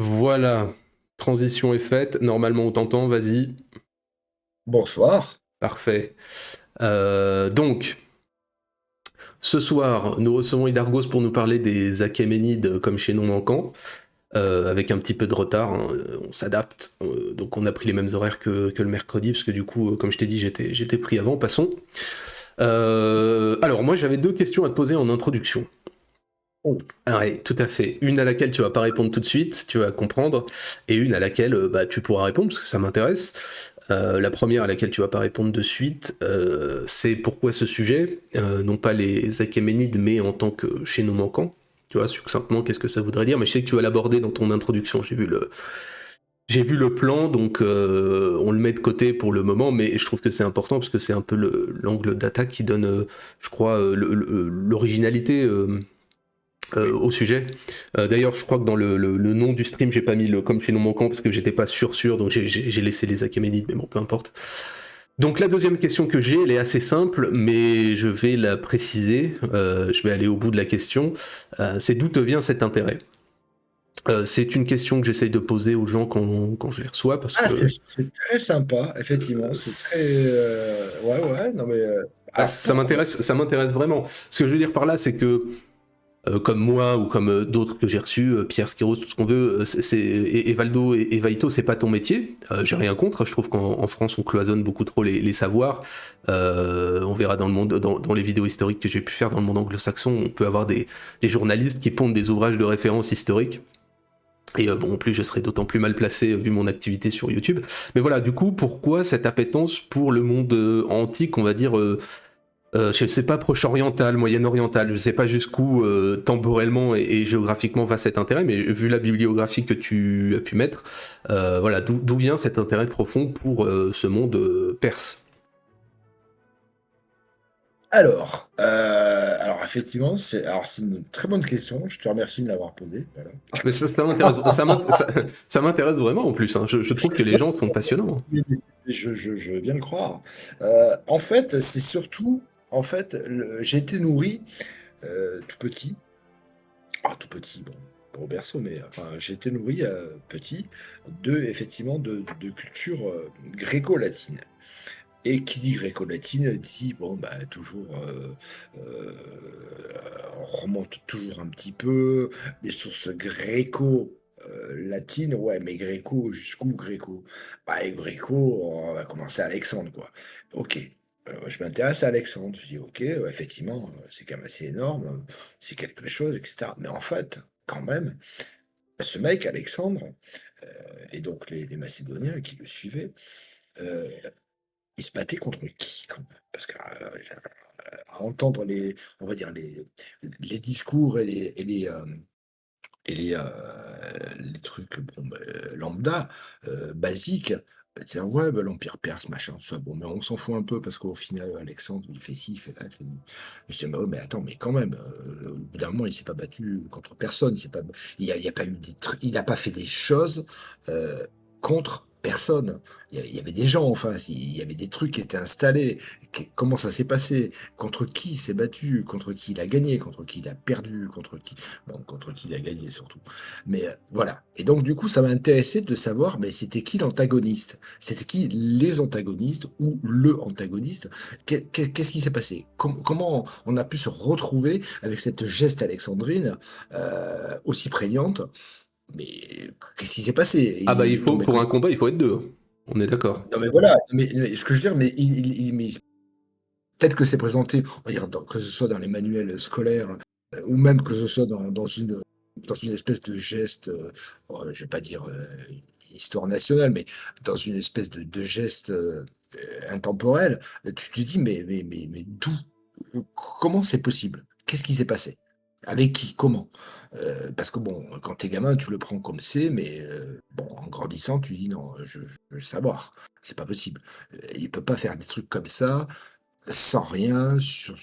Voilà, transition est faite, normalement on t'entend, vas-y. Bonsoir. Parfait. Donc, ce soir, nous recevons Idargos pour nous parler des Achéménides comme chez Non Manquant, avec un petit peu de retard, hein, on s'adapte, donc on a pris les mêmes horaires que le mercredi, parce que du coup, comme je t'ai dit, j'étais pris avant, passons. Alors, moi j'avais deux questions à te poser en introduction. Oh, Ah oui, tout à fait. Une à laquelle tu vas pas répondre tout de suite, tu vas comprendre, et une à laquelle bah, tu pourras répondre parce que ça m'intéresse. La première à laquelle tu vas pas répondre de suite, c'est pourquoi ce sujet, non pas les Achéménides, mais en tant que chez nous manquants. Tu vois, succinctement, qu'est-ce que ça voudrait dire, mais je sais que tu vas l'aborder dans ton introduction. J'ai vu le plan, donc on le met de côté pour le moment, mais je trouve que c'est important parce que c'est un peu l'angle d'attaque qui donne, je crois, l'originalité. Au sujet. D'ailleurs, je crois que dans le nom du stream, j'ai pas mis le comme chez non manquant parce que j'étais pas sûr, donc j'ai laissé les Achéménides, mais bon, peu importe. Donc la deuxième question que j'ai, elle est assez simple, mais je vais la préciser. Je vais aller au bout de la question. C'est d'où te vient cet intérêt. C'est une question que j'essaye de poser aux gens quand je les reçois parce ah, c'est que c'est très sympa, effectivement. C'est très. Ouais, ouais, non, mais. bah, Alors, pourquoi? ça m'intéresse vraiment. Ce que je veux dire par là, c'est que comme moi ou comme d'autres que j'ai reçus, Pierre Skiros, tout ce qu'on veut, et Valdo et Vaito, c'est pas ton métier. J'ai rien contre. Je trouve qu'en France, on cloisonne beaucoup trop les savoirs. On verra dans le monde, dans les vidéos historiques que j'ai pu faire dans le monde anglo-saxon, on peut avoir des journalistes qui pondent des ouvrages de référence historiques. Et bon, en plus, je serais d'autant plus mal placé vu mon activité sur YouTube. Mais voilà, du coup, pourquoi cette appétence pour le monde antique, on va dire, je ne sais pas, proche-oriental, moyen-oriental, je ne sais pas jusqu'où temporellement et géographiquement va cet intérêt, mais vu la bibliographie que tu as pu mettre, voilà, d'où vient cet intérêt profond pour ce monde perse. Alors effectivement, c'est une très bonne question. Je te remercie de me l'avoir posée. Voilà. Mais ça m'intéresse, ça m'intéresse vraiment en plus, hein. Je trouve que les gens sont passionnants. Je veux bien le croire. En fait, c'est surtout. En fait, j'ai été nourri tout petit. Ah, tout petit, bon, pas au berceau, mais enfin, j'ai été nourri petit effectivement, de culture gréco-latine. Et qui dit gréco-latine dit, bon, bah, toujours, on remonte toujours un petit peu, des sources gréco-latines, ouais, mais gréco, jusqu'où gréco? Bah, et gréco, on va commencer à Alexandre, quoi. Ok, je m'intéresse à Alexandre, je dis, ok, ouais, effectivement, c'est quand même assez énorme, c'est quelque chose, etc. Mais en fait, quand même, ce mec, Alexandre, et donc les Macédoniens qui le suivaient, euh, il se battait contre qui quand même? Parce qu'à à entendre on va dire les discours les trucs bon, lambda, basiques, dire: «Ouais, bah, l'empire perse, machin, tout ça». Bon, mais on s'en fout un peu parce qu'au final, Alexandre, il fait ci, il fait ça, il fait je dis: «Mais ouais, mais attends, mais quand même, au bout d'un moment, il s'est pas battu contre personne, il y a pas eu des trucs, il a pas fait des choses, contre personne». Il y avait des gens en face, il y avait des trucs qui étaient installés. Comment ça s'est passé? Contre qui il s'est battu? Contre qui il a gagné? Contre qui il a perdu? Contre qui il a gagné surtout. Mais voilà. Et donc du coup, ça m'a intéressé de savoir, mais c'était qui l'antagoniste? C'était qui les antagonistes ou le antagoniste? Qu'est-ce qui s'est passé? Comment on a pu se retrouver avec cette geste alexandrine aussi prégnante? Mais qu'est-ce qui s'est passé? Ah bah Il est tombé pour comme... un combat, il faut être deux, hein. On est d'accord. Non mais voilà, mais ce que je veux dire, mais peut-être que c'est présenté, on va dire, que ce soit dans les manuels scolaires, ou même que ce soit dans une espèce de geste, je vais pas dire histoire nationale, mais dans une espèce de geste intemporel, tu te dis, mais d'où? Comment c'est possible? Qu'est-ce qui s'est passé? Avec qui? Comment? Parce que bon, quand t'es gamin, tu le prends comme c'est, mais bon, en grandissant, tu dis non, je veux savoir, c'est pas possible. Il peut pas faire des trucs comme ça, sans rien, sur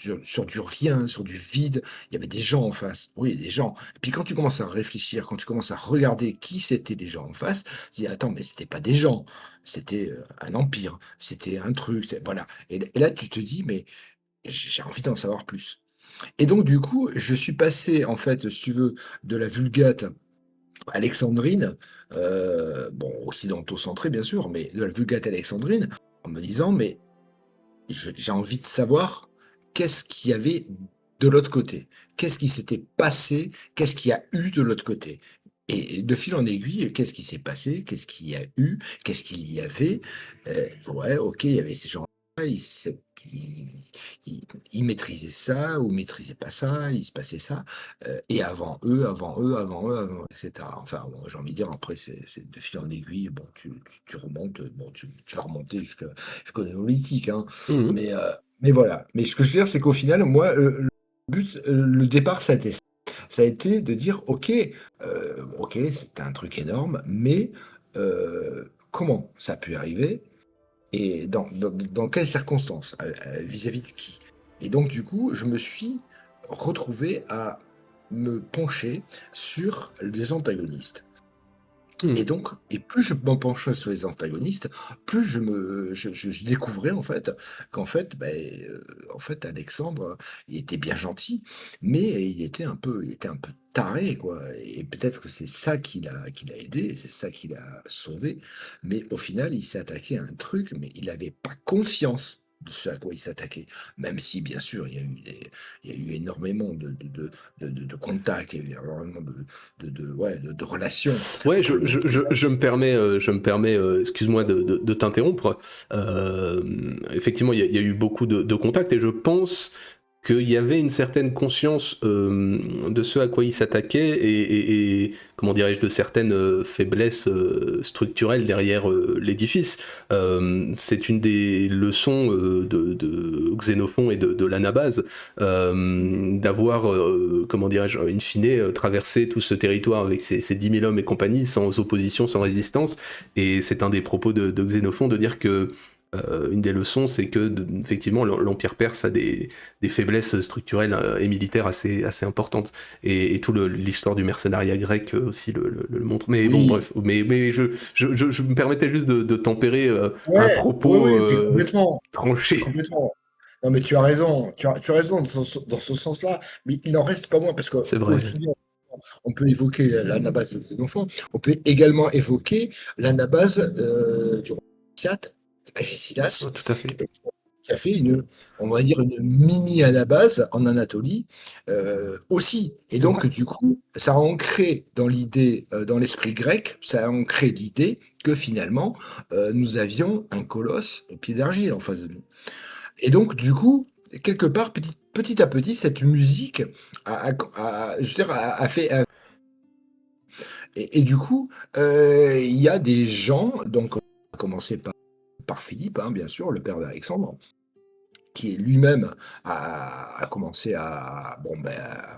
du rien, sur du vide. Il y avait des gens en face. Oui, des gens. Et puis quand tu commences à réfléchir, quand tu commences à regarder qui c'étaient les gens en face, tu dis: «Attends, mais c'était pas des gens, c'était, un empire, c'était un truc, voilà». Et là, tu te dis: «Mais j'ai envie d'en savoir plus». Et donc du coup, je suis passé en fait, si tu veux, de la Vulgate alexandrine, bon, occidentaux-centrée bien sûr, mais de la Vulgate alexandrine, en me disant: «Mais j'ai envie de savoir qu'est-ce qu'il y avait de l'autre côté? Qu'est-ce qui s'était passé? Qu'est-ce qu'il y a eu de l'autre côté?» Et de fil en aiguille, qu'est-ce qui s'est passé? Qu'est-ce qu'il y a eu? Qu'est-ce qu'il y avait? Ouais, OK, il y avait ces gens-là, ils ils ils maîtrisaient ça ou maîtrisaient pas ça, il se passait ça, et avant eux, avant eux, avant eux, avant et cetera. Enfin bon, j'ai envie de dire après c'est de fil en aiguille, bon tu remontes, bon tu vas remonter jusqu'au néolithique, hein. Mhm. Mais voilà. Mais ce que je veux dire, c'est qu'au final, moi, le but, le départ, ça a été ça. Ça a été de dire: «OK, OK, c'était un truc énorme, mais comment ça a pu arriver et dans quelles circonstances? Vis-à-vis de qui?» Et donc du coup, je me suis retrouvé à me pencher sur des antagonistes. Et Mhm. donc plus je m'en penchais sur les antagonistes, plus je découvrais en fait qu'en fait, en fait Alexandre, il était bien gentil, mais il était un peu taré quoi et peut-être que c'est ça qui l'a aidé, c'est ça qui l'a sauvé, mais au final, il s'est attaqué à un truc, mais il avait pas conscience de ce à quoi il s'attaquait. Même si bien sûr, il y a eu énormément de contacts, il y a eu énormément de relations Ouais, entre le je me permets, excuse-moi de t'interrompre. Effectivement, il y a eu beaucoup de contacts et je pense qu'il y avait une certaine conscience de ce à quoi il s'attaquait et comment dirais-je, de certaines faiblesses structurelles derrière l'édifice. C'est une des leçons de Xénophon et de l'Anabase, d'avoir, comment dirais-je, in fine, traversé tout ce territoire avec ses 10 000 hommes et compagnie, sans opposition, sans résistance. Et c'est un des propos de Xénophon de dire que une des leçons, c'est que effectivement l'Empire perse a des faiblesses structurelles et militaires assez importantes. Et tout l'histoire du mercenariat grec aussi le montre. Mais bon, oui, bref. Mais je me permettais juste de tempérer un ouais, oui, propos oui, mais complètement, mais tranché. complètement. Non, mais tu as raison, tu as raison dans ce sens-là, mais il n'en reste pas moins parce que C'est vrai. aussi bien on peut évoquer l'anabase de Xénophon, on peut également évoquer l'anabase du roi Siat, Agésilas, Tout à fait. qui a fait on va dire une mini anabase en Anatolie aussi. Et C'est vrai. donc, du coup, ça a ancré dans l'idée, dans l'esprit grec, ça a ancré l'idée que finalement, nous avions un colosse au pied d'argile en face de nous. Et donc, du coup, quelque part, petit à petit, cette musique je veux dire, a fait. Et du coup, il y a des gens, donc on va commencer par Philippe, hein, bien sûr, le père d'Alexandre, qui est lui-même a commencé à, bon, ben,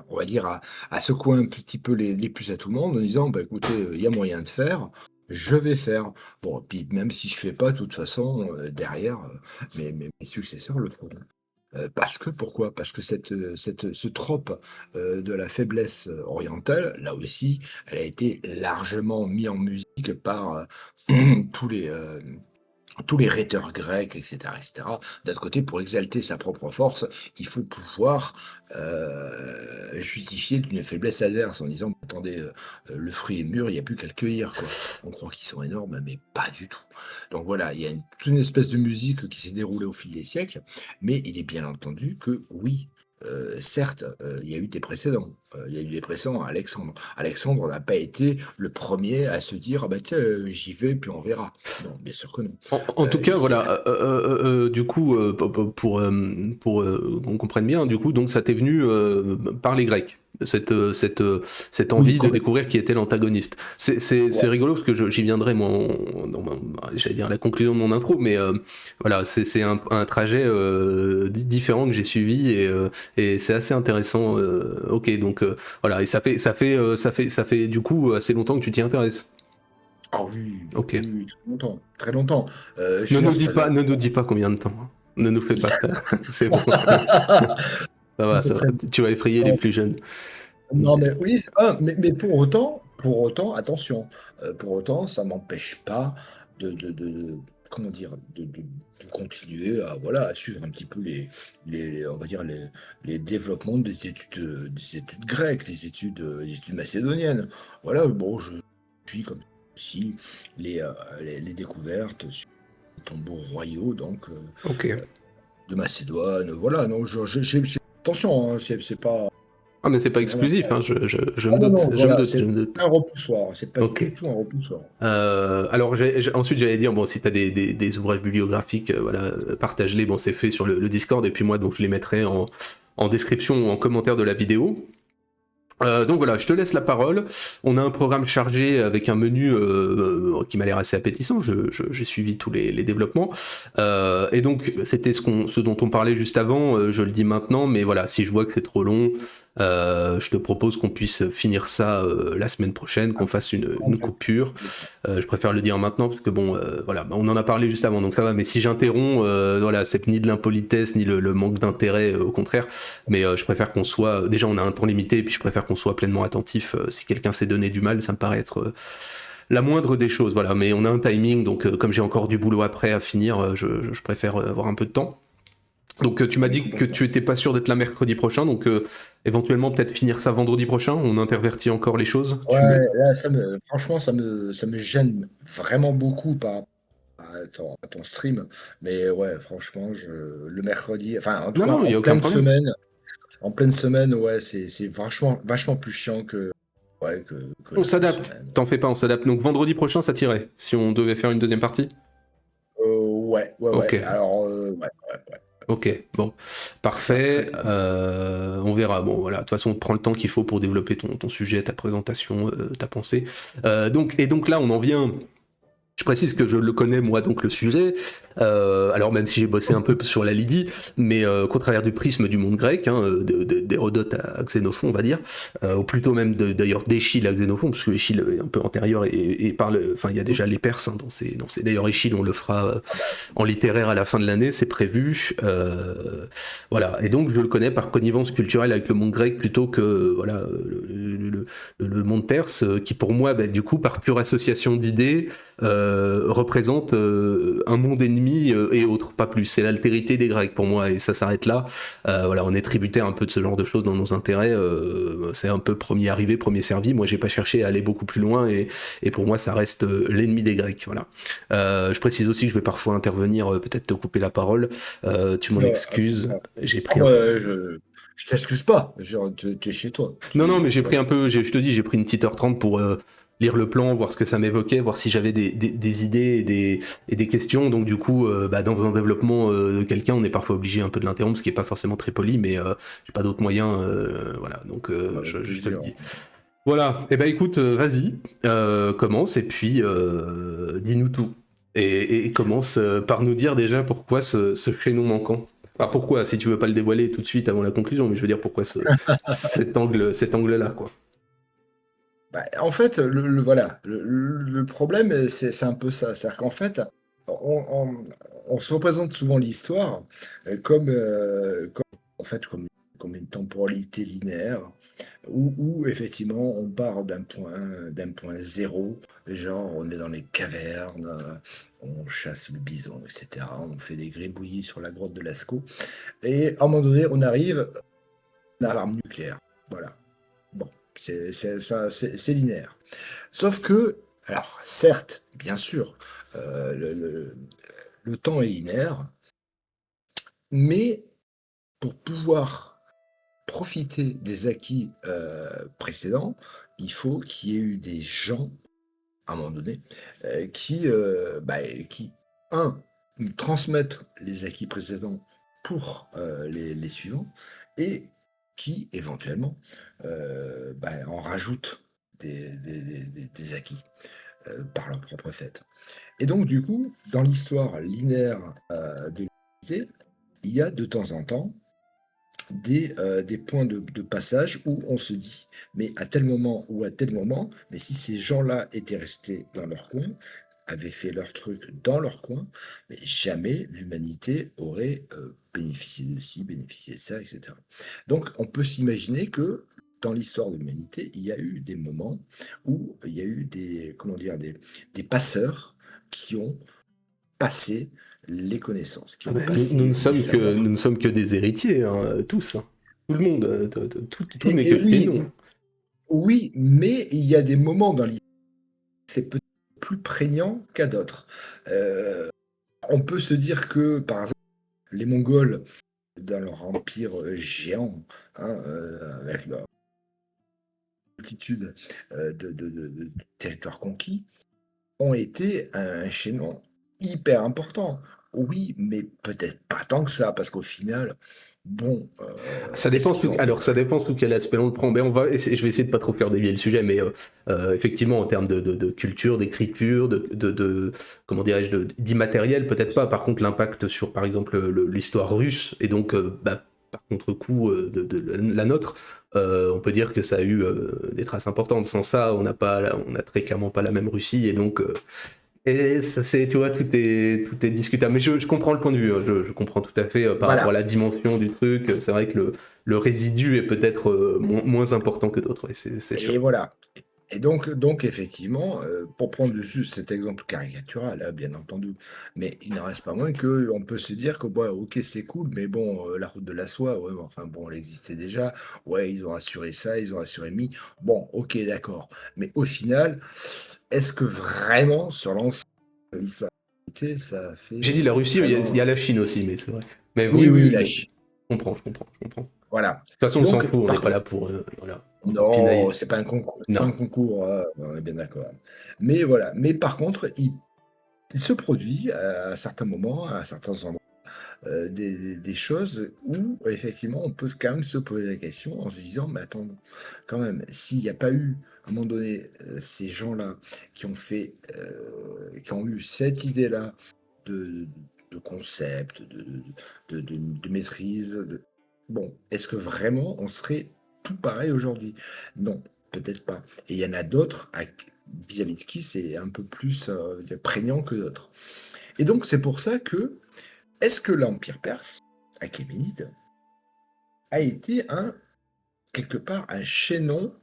on va dire, à secouer un petit peu les puces à tout le monde en disant, bah, écoutez, il y a moyen de faire, je vais faire. Bon, puis même si je fais pas, de toute façon, derrière, mes successeurs le feront. Parce que pourquoi? Parce que ce trope, de la faiblesse, orientale, là aussi, elle a été largement mis en musique par, tous les, tous les rhéteurs grecs, et cetera. D'un autre côté, pour exalter sa propre force, il faut pouvoir, justifier d'une faiblesse adverse en disant: «Attendez, le fruit est mûr, il n'y a plus qu'à le cueillir, quoi». On croit qu'ils sont énormes, mais pas du tout. Donc voilà, il y a toute une espèce de musique qui s'est déroulée au fil des siècles, mais il est bien entendu que oui, certes, il y a eu des précédents. Il y a eu des précédents à Alexandre. Alexandre n'a pas été le premier à se dire: «Ah bah tiens, j'y vais, puis on verra». Non, bien sûr que non. En tout cas, Il s'est voilà, du coup, pour qu'on comprenne bien, du coup, donc ça t'est venu par les Grecs, cette oui, envie de complètement. découvrir qui était l'antagoniste. C'est Ouais. rigolo parce que j'y viendrai, moi, j'allais dire la conclusion de mon intro, mais voilà, c'est un trajet différent que j'ai suivi et c'est assez intéressant. Ok, donc voilà, et ça fait du coup assez longtemps que tu t'y intéresses. Ah oui, Ok. oui, oui, très longtemps, très longtemps. Je veux dire, ça va Ne nous dis pas combien de temps. Ne nous fais pas peur. C'est bon. Ça va, c'est ça va. très Tu vas effrayer les plus jeunes. non, mais oui, mais pour autant, attention, pour autant, ça m'empêche pas de comment dire, de continuer à, voilà, à suivre un petit peu on va dire les développements des études grecques, des études macédoniennes. Voilà, bon, je suis comme si les découvertes sur les tombeaux royaux, donc Ok. de Macédoine. Voilà, non, attention, hein, c'est pas, Ah, mais c'est pas c'est vraiment exclusif, pas. hein, je Ah me non, doute, non, je me voilà, doute, je me c'est doute. pas un repoussoir, c'est pas Ok. du tout un repoussoir. Alors ensuite j'allais dire bon si t'as des ouvrages bibliographiques voilà partage-les bon c'est fait sur le Discord et puis moi donc je les mettrai en description ou en commentaire de la vidéo. Donc voilà, je te laisse la parole. On a un programme chargé avec un menu qui m'a l'air assez appétissant. J'ai suivi tous les développements. Et donc, c'était ce dont on parlait juste avant. Je le dis maintenant, mais voilà, si je vois que c'est trop long, je te propose qu'on puisse finir ça la semaine prochaine, qu'on fasse une coupure. Je préfère le dire maintenant parce que bon, voilà, on en a parlé juste avant, donc ça va. Mais si j'interromps, voilà, c'est ni de l'impolitesse ni le manque d'intérêt, au contraire. Mais je préfère qu'on soit. Déjà, on a un temps limité, et puis je préfère qu'on soit pleinement attentif. Si quelqu'un s'est donné du mal, ça me paraît être la moindre des choses, voilà. Mais on a un timing, donc comme j'ai encore du boulot après à finir, je préfère avoir un peu de temps. Donc tu m'as Oui, dit que complètement. tu étais pas sûr d'être là mercredi prochain, donc éventuellement peut-être finir ça vendredi prochain. On intervertit encore les choses. Ouais, là, franchement, ça me gêne vraiment beaucoup par à ton stream. Mais ouais, franchement, le mercredi, enfin, en tout Non, cas, non, il y a aucun problème. en pleine semaine, ouais, c'est vachement plus chiant que On la fin de s'adapte. semaine. T'en fais pas, on s'adapte. Donc vendredi prochain, ça tirait. Si on devait faire une deuxième partie. Ouais. Ok. Alors, ouais. Ok, bon, Très, très parfait. compliqué. On verra. Bon, voilà. De toute façon, prends le temps qu'il faut pour développer ton sujet, ta présentation, ta pensée. Donc là, on en vient. Je précise que je le connais moi donc le sujet, alors même si j'ai bossé un peu sur la Lydie, mais qu'au travers du prisme du monde grec, hein, d'Hérodote à Xénophon on va dire, ou plutôt même d'ailleurs d'Échille à Xénophon, parce que Échille est un peu antérieur et parle, enfin il y a déjà les Perses hein, d'ailleurs Échille on le fera Ah bah, en littéraire à la fin de l'année, c'est prévu. Voilà, et donc je le connais par connivence culturelle avec le monde grec plutôt que voilà le monde perse, qui pour moi, bah, du coup, par pure association d'idées, représente un monde ennemi et autres, pas plus. C'est l'altérité des Grecs pour moi, et ça s'arrête là. Voilà, on est tributaire un peu de ce genre de choses dans nos intérêts. C'est un peu premier arrivé, premier servi. Moi, j'ai pas cherché à aller beaucoup plus loin, et pour moi, ça reste l'ennemi des Grecs. Voilà. Je précise aussi que je vais parfois intervenir, peut-être te couper la parole. Tu m'en excuses. J'ai ah pris un. bah, je t'excuse pas. Genre, t'es chez toi. Non, mais j'ai pris Voilà. un peu, je te dis, j'ai pris une petite heure 30 pour lire le plan, voir ce que ça m'évoquait, voir si j'avais des idées et des questions. Donc, du coup, bah, dans un développement de quelqu'un, on est parfois obligé un peu de l'interrompre, ce qui est pas forcément très poli, mais j'ai pas d'autre moyen. Voilà, donc Avec je te le plaisir. dis. Voilà, et ben écoute, vas-y, commence et puis dis-nous tout. Et commence par nous dire déjà pourquoi ce chaînon manquant. Enfin, pourquoi, si tu veux pas le dévoiler tout de suite avant la conclusion, mais je veux dire pourquoi cet angle-là, quoi. Bah, en fait, voilà, le problème, c'est un peu ça. C'est-à-dire qu'en fait, on, on- on se représente souvent l'histoire en fait, comme une temporalité linéaire, où effectivement on part d'un point zéro, genre on est dans les cavernes, on chasse le bison, etc. On fait des gribouillis sur la grotte de Lascaux, et à un moment donné, on arrive à l'arme nucléaire. Voilà. Bon, c'est linéaire. Sauf que, alors certes, bien sûr, le temps est linéaire, mais pour pouvoir profiter des acquis précédents, il faut qu'il y ait eu des gens, à un moment donné, qui, un, nous transmettent les acquis précédents pour les suivants, et qui, éventuellement, en rajoutent des acquis par leur propre fait. Et donc, du coup, dans l'histoire linéaire de l'humanité, il y a de temps en temps des points de passage où on se dit, mais à tel moment ou à tel moment, mais si ces gens-là étaient restés dans leur coin, avaient fait leur truc dans leur coin, mais jamais l'humanité aurait bénéficié de ci, bénéficié de ça, etc. Donc on peut s'imaginer que dans l'histoire de l'humanité, il y a eu des moments où il y a eu des, comment dire, des passeurs qui ont passé les connaissances, qui Ah ont ben, nous passé les nous savoirs. ne sommes que des héritiers, hein, tous, hein. Tout le monde, tout n'est Et que chez oui, nous, hein. oui, mais il y a des moments dans l'histoire, c'est peut-être plus prégnant qu'à d'autres. Euh, on peut se dire que, par exemple, les Mongols, dans leur empire géant, hein, avec leur multitude de territoires conquis, ont été un chaînon hyper important. Oui, mais peut-être pas tant que ça, parce qu'au final, bon, Ça est-ce dépend qu'ils ont alors ça dépend sous quel aspect on le prend. Mais je vais essayer de pas trop faire dévier le sujet, mais effectivement en termes de culture, d'écriture, comment dirais-je, d'immatériel, peut-être pas. Par contre, l'impact sur, par exemple, l'histoire russe et donc par contre-coup de la nôtre, on peut dire que ça a eu des traces importantes. Sans ça, on a très clairement pas la même Russie et donc et ça, c'est, tu vois, tout est discutable. Mais je comprends le point de vue, hein. Je comprends tout à fait par rapport à voilà. la dimension du truc. C'est vrai que le résidu est peut-être moins important que d'autres. Ouais, c'est sûr. Et voilà. Et donc effectivement, pour prendre juste cet exemple caricatural, hein, bien entendu, mais il n'en reste pas moins qu'on peut se dire que, bah, OK, c'est cool, mais bon, la route de la soie, ouais, mais enfin bon, elle existait déjà. Ouais, ils ont assuré ça, ils ont assuré mi. Bon, OK, d'accord. Mais au final, est-ce que vraiment sur l'ensemble de l'histoire de l'humanité, ça a fait, J'ai dit la Russie, mais il y a vraiment la Chine aussi, mais c'est vrai. Mais oui, oui, oui, oui, oui, la mais Chine, je comprends. De voilà. toute façon, on s'en Donc fout, on n'est par pas contre là pour, voilà, pour non, pinailler. c'est pas un concours, c'est pas un Non. concours, on est bien d'accord. Mais voilà, mais par contre, il se produit à certains moments, à certains endroits, des choses où effectivement on peut quand même se poser la question en se disant: «Mais attends, quand même, s'il n'y a pas eu à un moment donné, ces gens-là qui ont eu cette idée-là de concept, de maîtrise, bon, est-ce que vraiment on serait tout pareil aujourd'hui? Non, peut-être pas. Et il y en a d'autres vis-à-vis de qui c'est un peu plus prégnant que d'autres. Et donc c'est pour ça que, est-ce que l'Empire perse, achéménide, a été quelque part, un chaînon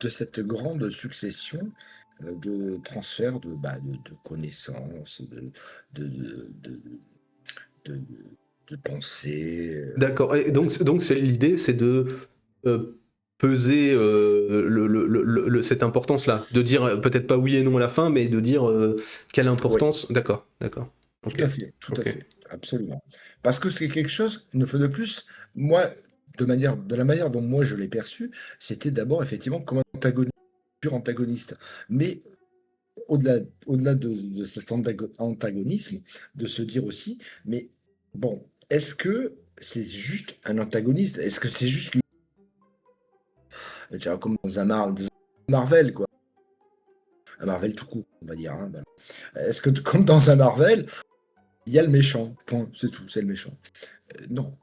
de cette grande succession de transferts de connaissances, de, de, de, de, de pensées. D'accord. Et donc c'est l'idée, c'est de peser cette importance-là, de dire peut-être pas oui et non à la fin, mais de dire quelle Oui, importance. D'accord, d'accord. Ok, tout à ok. fait, absolument. Parce que c'est quelque chose, une fois de plus, moi, de la manière dont moi je l'ai perçu, c'était d'abord effectivement comme un antagoniste, pur antagoniste. Mais au-delà, au-delà de cet antagonisme, de se dire aussi, mais bon, est-ce que c'est juste un antagoniste? Est-ce que c'est juste, tu vois, comme dans Marvel, quoi, un Marvel tout court, on va dire, hein, voilà. Est-ce que comme dans un Marvel, il y a le méchant, point, c'est tout, c'est le méchant. Non.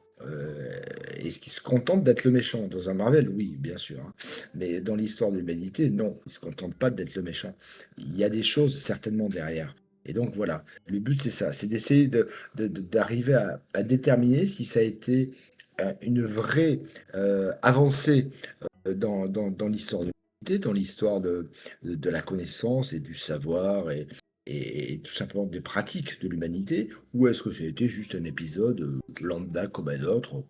Est-ce qu'il se contente d'être le méchant? Dans un Marvel, oui, bien sûr, hein. Mais dans l'histoire de l'humanité, non, il se contente pas d'être le méchant. Il y a des choses certainement derrière. Et donc voilà, le but c'est ça, c'est d'essayer d'arriver à déterminer si ça a été une vraie avancée dans l'histoire de l'humanité, dans l'histoire de la connaissance et du savoir et tout simplement des pratiques de l'humanité, ou est-ce que c'était juste un épisode lambda comme un autre,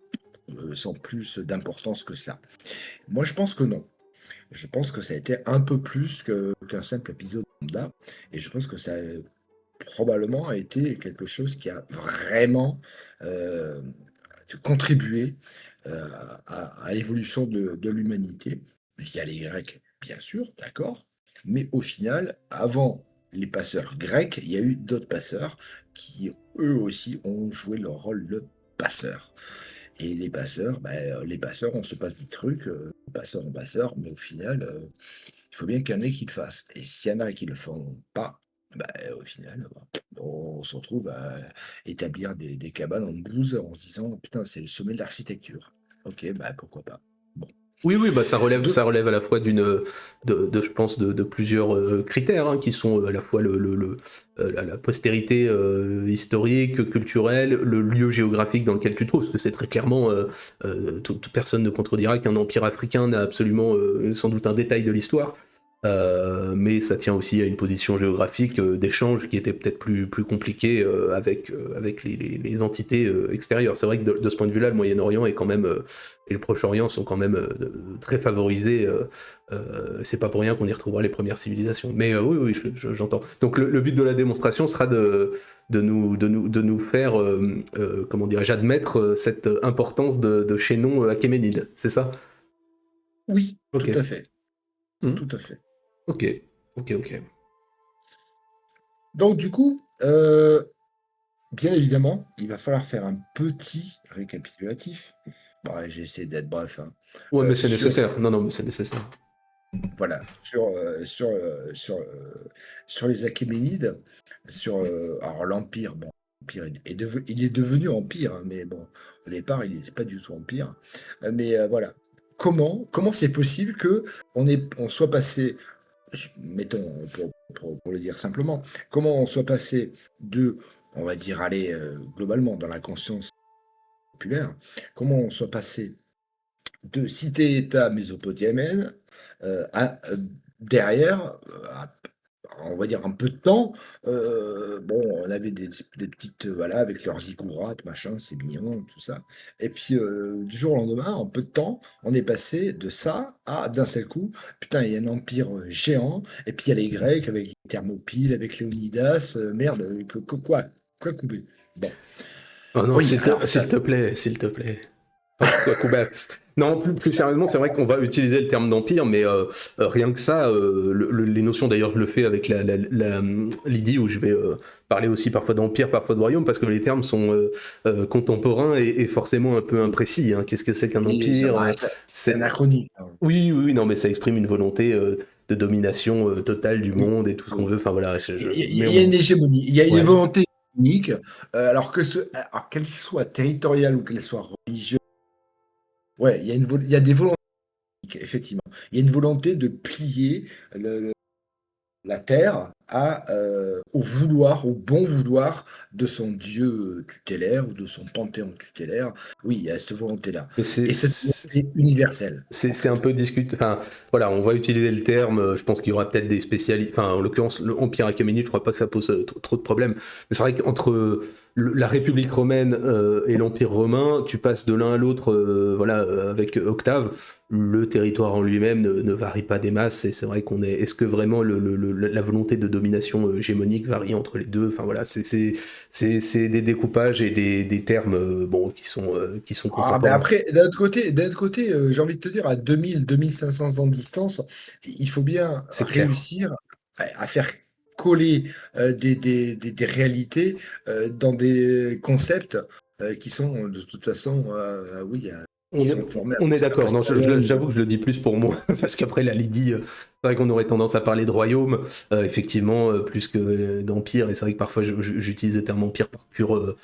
sans plus d'importance que cela? Moi, je pense que non. Je pense que ça a été un peu plus qu'un simple épisode lambda, et je pense que ça a probablement été quelque chose qui a vraiment euh, contribué à l'évolution de l'humanité via les Grecs, bien sûr, d'accord, mais au final, avant les passeurs grecs, il y a eu d'autres passeurs qui, eux aussi, ont joué leur rôle de passeurs. Et les passeurs, on se passe des trucs, passeur en passeur, mais au final, il faut bien qu'il y en ait qui le fassent. Et s'il y en a qui le font pas, au final, on se retrouve à établir des cabanes en bouse en se disant: «Putain, c'est le sommet de l'architecture». OK, pourquoi pas. Bon. Oui, oui, bah De ça relève à la fois je pense, de plusieurs critères, hein, qui sont à la fois la postérité historique, culturelle, le lieu géographique dans lequel tu te trouves, parce que c'est très clairement, toute personne ne contredira qu'un empire africain n'a absolument, sans doute un détail de l'histoire. Mais ça tient aussi à une position géographique d'échange qui était peut-être plus compliquée avec les entités extérieures. C'est vrai que de ce point de vue-là, le Moyen-Orient est quand même et le Proche-Orient sont quand même très favorisés. C'est pas pour rien qu'on y retrouvera les premières civilisations. Mais oui, oui, j'entends. Donc le but de la démonstration sera de nous faire, comment dirais-je, admettre cette importance de chaînon achéménide, c'est ça? Oui, Ok. tout à fait, Hmm. tout à fait. Ok. Ok, ok. Donc du coup, bien évidemment, il va falloir faire un petit récapitulatif. Bon, ouais, j'ai essayé d'être bref, hein, Ouais, mais c'est sur nécessaire. Non, non, mais c'est nécessaire. voilà, sur les Achéménides, alors l'Empire, bon, l'Empire il est devenu empire, hein, mais bon, au départ, il n'était pas du tout empire. Mais voilà. Comment c'est possible que on soit passé, mettons, pour le dire simplement, comment on soit passé de, on va dire, allez, globalement, dans la conscience populaire, comment on soit passé de cité-État mésopotamienne, à, derrière, on va dire un peu de temps, bon, on avait des petites, voilà, avec leurs ziggourats, machin, c'est mignon, tout ça. Et puis, du jour au lendemain, en peu de temps, on est passé de ça à, d'un seul coup, putain, il y a un empire, géant, et puis il y a les Grecs avec les Thermopyles, avec Léonidas, merde, quoi couper? Bon. Oh non, Oui, alors ça s'il te plaît, s'il te plaît. Pas quoi combattre. Non, plus sérieusement, c'est vrai qu'on va utiliser le terme d'empire, mais rien que ça, les notions, d'ailleurs, je le fais avec l'IDI, où je vais parler aussi parfois d'empire, parfois de royaume, parce que les termes sont contemporains et forcément un peu imprécis. Hein. Qu'est-ce que c'est qu'un et ça empire bah, ça c'est c'est... anachronique, hein. Oui, oui, oui, non, mais ça exprime une volonté de domination totale du Oui, monde et tout ce qu'on oui. veut. Enfin voilà, mais Il y a une on... hégémonie, il y a une Ouais. volonté unique, alors qu'elle soit territoriale ou qu'elle soit religieuse, ouais, il y a des volontés, effectivement. Il y a une volonté de plier le la terre au vouloir, au bon vouloir de son dieu, tutélaire ou de son panthéon tutélaire. Oui, il y a cette volonté-là Mais et cette volonté universelle, en c'est un fait. peu discuté. Enfin, voilà, on va utiliser le terme. Je pense qu'il y aura peut-être des spécialistes. Enfin, en l'occurrence, l'Empire achéménide, je crois pas que ça pose trop de problèmes. Mais c'est vrai qu'entre la République romaine et l'Empire romain, tu passes de l'un à l'autre. Voilà, avec Octave, le territoire en lui-même ne varie pas des masses. Et c'est vrai qu'on est. Est-ce que vraiment la volonté de domination hégémonique varie entre les deux? Enfin voilà, c'est des découpages et des termes bon qui sont Ah, mais contemporains. après, d'un autre côté, j'ai envie de te dire, à 2000-2500 ans de distance, il faut bien C'est clair. réussir à faire coller des réalités dans des concepts qui sont de toute façon, oui, qui On est, sont formés on est à d'accord. Non, posteriori. j'avoue que je le dis plus pour moi, parce qu'après la Lydie, c'est vrai qu'on aurait tendance à parler de royaume, effectivement, plus que d'empire. Et c'est vrai que parfois j'utilise le terme empire par pure,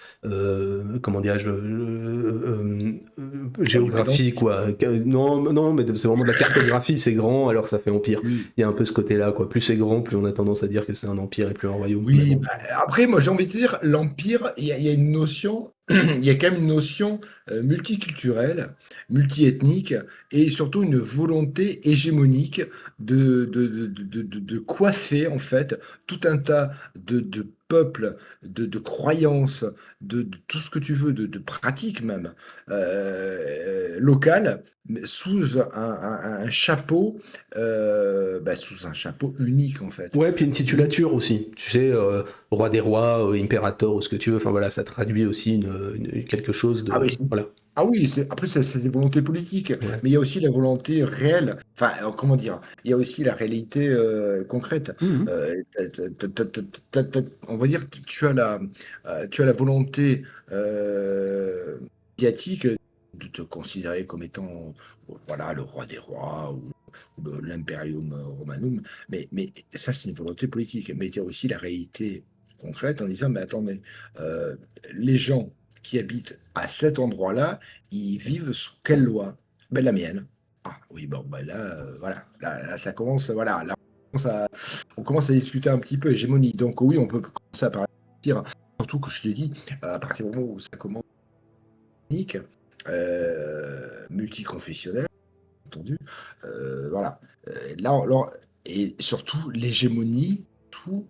comment dirais-je, Oh, du géographie, pédantisme. quoi. Non, non, mais c'est vraiment de la cartographie. C'est grand, alors ça fait empire. Oui. Il y a un peu ce côté-là, quoi. Plus c'est grand, plus on a tendance à dire que c'est un empire et plus un royaume. Mais Oui, bon. bah, après, moi, j'ai envie de te dire, l'empire, il y a une notion, il y a quand même une notion multiculturelle, multiethnique, et surtout une volonté hégémonique de coiffer, en fait, tout un tas de peuples, de croyances, de tout ce que tu veux, de pratiques même, locales, mais sous un chapeau unique, en fait. Ouais, puis une titulature aussi. Tu sais, roi des rois, impérator ou ce que tu veux. Enfin voilà, ça traduit aussi quelque chose Ah oui, de. Voilà. après c'est des volontés politiques, Ouais. mais il y a aussi la volonté réelle. Enfin, comment dire? Il y a aussi la réalité concrète. Mhm. On va dire, tu as la volonté médiatique de te considérer comme étant, voilà, le roi des rois ou l'imperium romanum. Mais ça, c'est une volonté politique. Mais il y a aussi la réalité concrète en disant, mais attendez, euh, les gens qui habitent à cet endroit-là, ils vivent sous quelle loi? Ben, la mienne. Ah oui, bon, ben là, voilà, là, ça commence, voilà, là, on commence à discuter un petit peu hégémonie. Donc oui, on peut commencer à partir, surtout que je te dis, à partir du moment où ça commence unique, multiconfessionnel, entendu, voilà. Là, et surtout l'hégémonie sous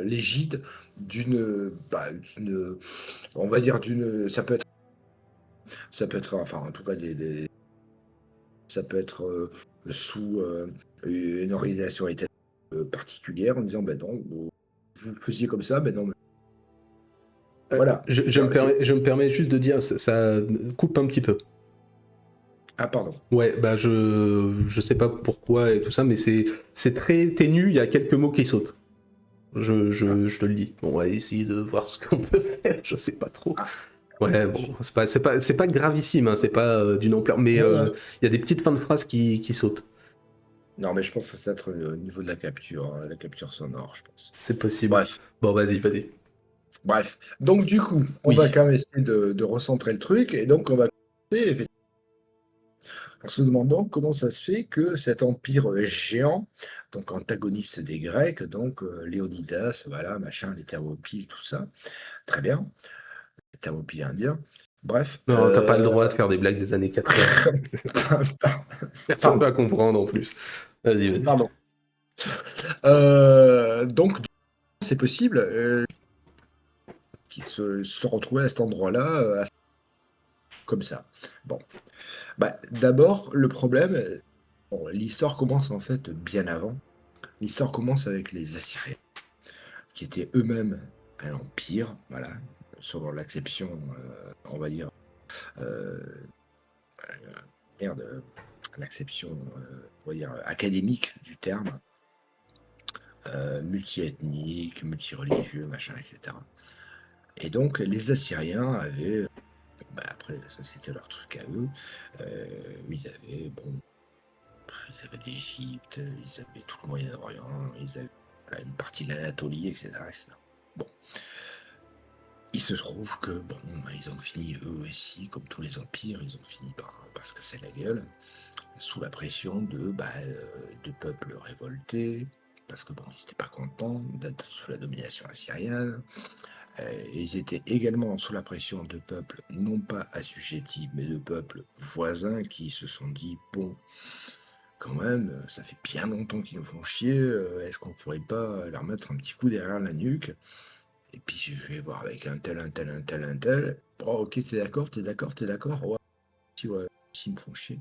l'égide d'une, on va dire ça peut être, enfin en tout cas ça peut être sous une organisation étatique particulière en disant ben non, vous faisiez comme ça, ben non, voilà. Je me permets juste de dire, ça coupe un petit peu. Ah, pardon. Ouais, bah je sais pas pourquoi et tout ça, mais c'est très ténu, il y a quelques mots qui sautent. Ah, Je te le dis. Bon, on va essayer de voir ce qu'on peut faire, je sais pas trop. ah, Ouais, bien bon, sûr. c'est pas gravissime, hein, c'est pas d'une ampleur, mais Non, non, il y a des petites fins de phrases qui sautent. non, mais je pense que ça va être au niveau de la capture sonore, je pense. C'est possible. Bref, Bon, vas-y, vas-y. bref. Donc du coup, on va Oui. quand même essayer de recentrer le truc, et donc on va commencer en se demandant comment ça se fait que cet empire géant, donc antagoniste des Grecs, donc Léonidas, voilà, machin, les Thermopyles, tout ça, très bien, les Thermopyles indiens, bref, Non, t'as pas le droit de faire des blagues des années 80. Personne pardon, va comprendre en plus. Vas-y, vas-y. pardon. Donc, c'est possible qu'ils se retrouvaient à cet endroit-là, comme ça. Bon, bah, d'abord, le problème, bon, l'histoire commence en fait bien avant. L'histoire commence avec les Assyriens, qui étaient eux-mêmes un empire, voilà, selon l'acception, on va dire, euh, merde, l'acception, on va dire, académique du terme, multiethnique, multireligieux, machin, etc. Et donc, les Assyriens avaient, bah, après, ça c'était leur truc à eux, ils avaient, bon, ils avaient l'Égypte, ils avaient tout le Moyen-Orient, ils avaient voilà, une partie de l'Anatolie, etc., etc. Bon, il se trouve que, bon, ils ont fini eux aussi, comme tous les empires, ils ont fini par se casser la gueule, sous la pression de peuples révoltés, parce que bon, ils n'étaient pas contents d'être sous la domination assyrienne. Ils étaient également sous la pression de peuples non pas assujettis, mais de peuples voisins qui se sont dit, bon, quand même, ça fait bien longtemps qu'ils nous font chier, est-ce qu'on pourrait pas leur mettre un petit coup derrière la nuque? Et puis je vais voir avec un tel, un tel, un tel, un tel. Oh, ok, t'es d'accord, t'es d'accord, t'es d'accord. Ouais, si, ouais, si, ils me font chier.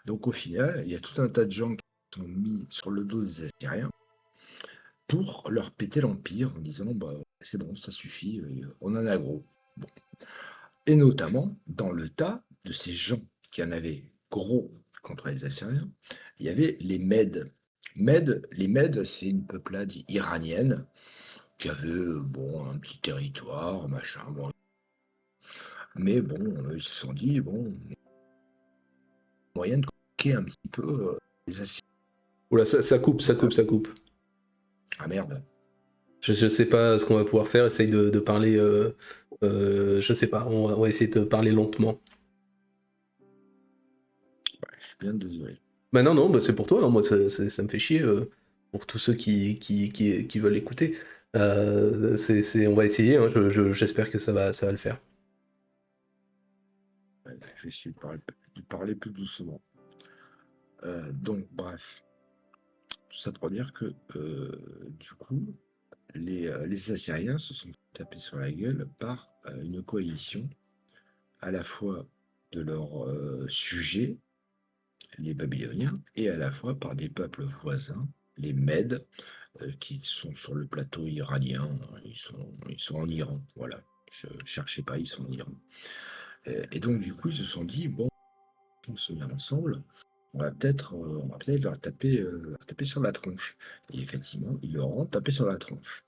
Donc au final, il y a tout un tas de gens qui sont mis sur le dos des Assyriens pour leur péter l'empire en disant bah c'est bon, ça suffit, on en a gros. Bon. Et notamment, dans le tas de ces gens qui en avaient gros contre les Assyriens, il y avait les Mèdes. Les Mèdes, c'est une peuplade iranienne qui avait bon, un petit territoire, machin. Bon. Mais bon, ils se sont dit, bon, moyen de coquer un petit peu les Assyriens. Oula, ça coupe, ça coupe, ça coupe. Ah merde, Je sais pas ce qu'on va pouvoir faire, essaye de parler. Je sais pas, on va essayer de parler lentement. bah, je suis bien désolé. Bah non, non, bah c'est pour toi, hein, moi ça me fait chier pour tous ceux qui veulent écouter. On va essayer, hein, j'espère que ça va le faire. Ouais, je vais essayer de parler plus doucement. Donc, bref, tout ça pour dire que, du coup, les Assyriens se sont tapés sur la gueule par une coalition, à la fois de leurs sujets, les Babyloniens, et à la fois par des peuples voisins, les Mèdes, qui sont sur le plateau iranien, ils sont en Iran, voilà. Je cherchais pas, ils sont en Iran. Et donc, du coup, ils se sont dit, bon, on se met ensemble, on va peut-être leur taper sur la tronche. Et effectivement, ils leur ont tapé sur la tronche.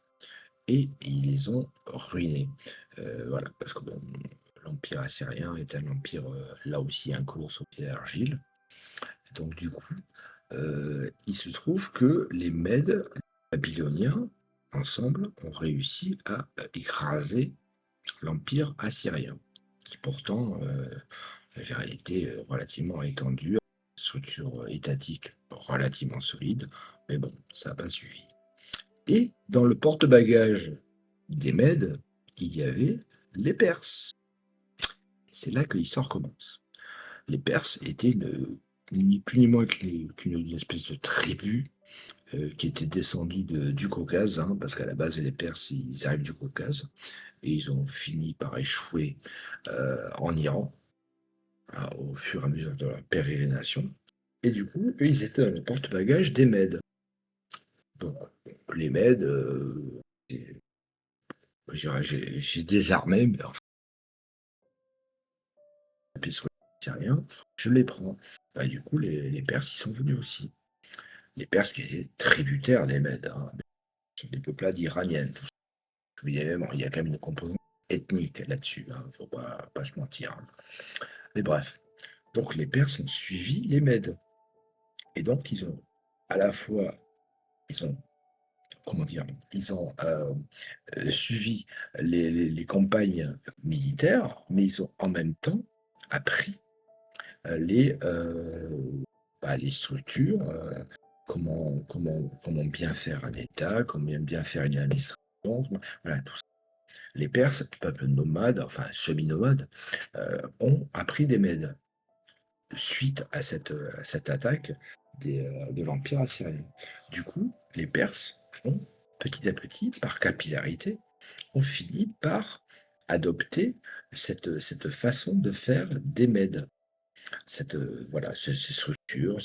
Et ils les ont ruinés. Voilà, parce que bon, l'Empire assyrien est un empire, là aussi, un colosse au pied d'argile. Donc du coup, il se trouve que les Mèdes, les Babyloniens, ensemble, ont réussi à écraser l'Empire assyrien, qui pourtant avait été relativement étendu, structure étatique relativement solide, mais bon, ça n'a pas suffi. Et dans le porte-bagages des Mèdes, il y avait les Perses. C'est là que l'histoire commence. Les Perses étaient ni plus ni moins qu'une espèce de tribu qui étaient descendus du Caucase, hein, parce qu'à la base, les Perses, ils arrivent du Caucase, et ils ont fini par échouer en Iran, hein, au fur et à mesure de leur pérégrination. Et du coup, eux, ils étaient dans le porte-bagages des Mèdes. Donc, les Mèdes, j'ai des armées, mais enfin, c'est rien, je les prends. Bah, du coup, les Perses, ils sont venus aussi. Les Perses qui étaient tributaires des Mèdes, hein, sont des peuplades iraniennes, tout ça. Évidemment, il y a quand même une composante ethnique là-dessus, hein, faut pas se mentir, hein. Mais bref, donc les Perses ont suivi les Mèdes. Et donc, ils ont à la fois, ils ont, comment dire, ils ont suivi les campagnes militaires, mais ils ont en même temps appris euh, les, euh, les structures, comment bien faire un État, comment bien faire une administration, voilà, tout ça. Les Perses, peuple nomade, enfin semi-nomade, ont appris des Mèdes suite à cette attaque de l'Empire assyrien. Du coup, les Perses ont, petit à petit, par capillarité, ont fini par adopter cette façon de faire des Mèdes. Voilà, ces structures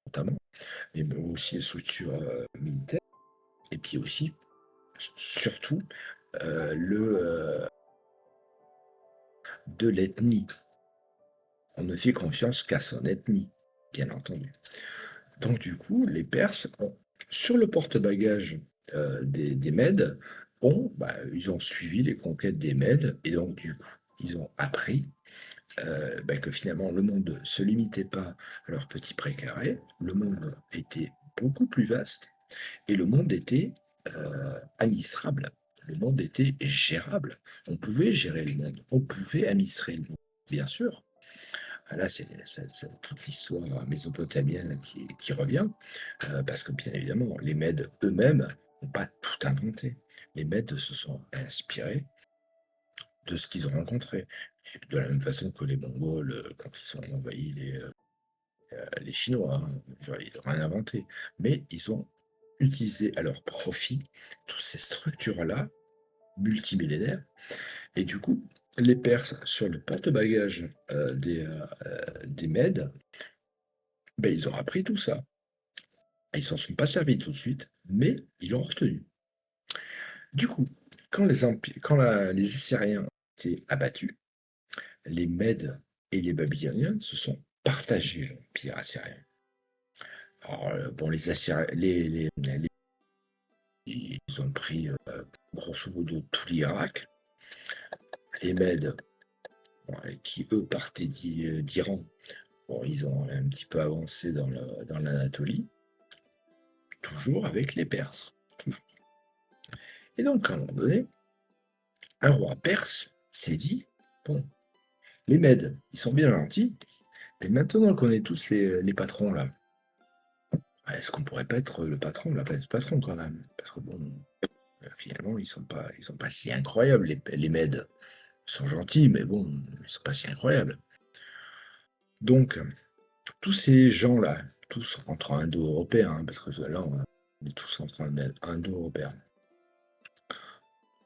notamment, mais aussi les structures militaires, et puis aussi, surtout, de l'ethnie. On ne fait confiance qu'à son ethnie, bien entendu. Donc du coup, les Perses, sur le porte-bagages des Mèdes, ils ont suivi les conquêtes des Mèdes, et donc du coup, ils ont appris que finalement le monde ne se limitait pas à leur petit précaré, le monde était beaucoup plus vaste, et le monde était administrable, le monde était gérable. On pouvait gérer le monde, on pouvait administrer le monde, bien sûr. Ah, là, c'est toute l'histoire mésopotamienne qui revient, parce que bien évidemment, les Mèdes eux-mêmes n'ont pas tout inventé. Les Mèdes se sont inspirés de ce qu'ils ont rencontré. Et de la même façon que les Mongols, quand ils ont envahi les Chinois, hein, genre, ils n'ont rien inventé. Mais ils ont utilisé à leur profit toutes ces structures-là, multimillénaires. Et du coup, les Perses, sur le porte-bagages des Mèdes, ils ont appris tout ça. Ils s'en sont pas servis tout de suite, mais ils l'ont retenu. Du coup, les Assyriens ont été abattus, les Mèdes et les Babyloniens se sont partagés l'empire assyrien. Alors, bon, les Assyriens, ils ont pris grosso modo tout l'Irak. Les Mèdes, bon, qui eux partaient d'Iran, bon, ils ont un petit peu avancé dans l'Anatolie, toujours avec les Perses. Toujours. Et donc, à un moment donné, un roi perse s'est dit, bon, les Mèdes, ils sont bien gentils, mais maintenant qu'on est tous les patrons là, est-ce qu'on pourrait pas être le patron de la place du patron quand même? Parce que bon, finalement, ils sont pas si incroyables, les Mèdes. Ils sont gentils, mais bon, ils sont pas si incroyables. Donc, tous ces gens-là, tous entre indo-européens, hein, parce que là, on est tous entre indo-européens,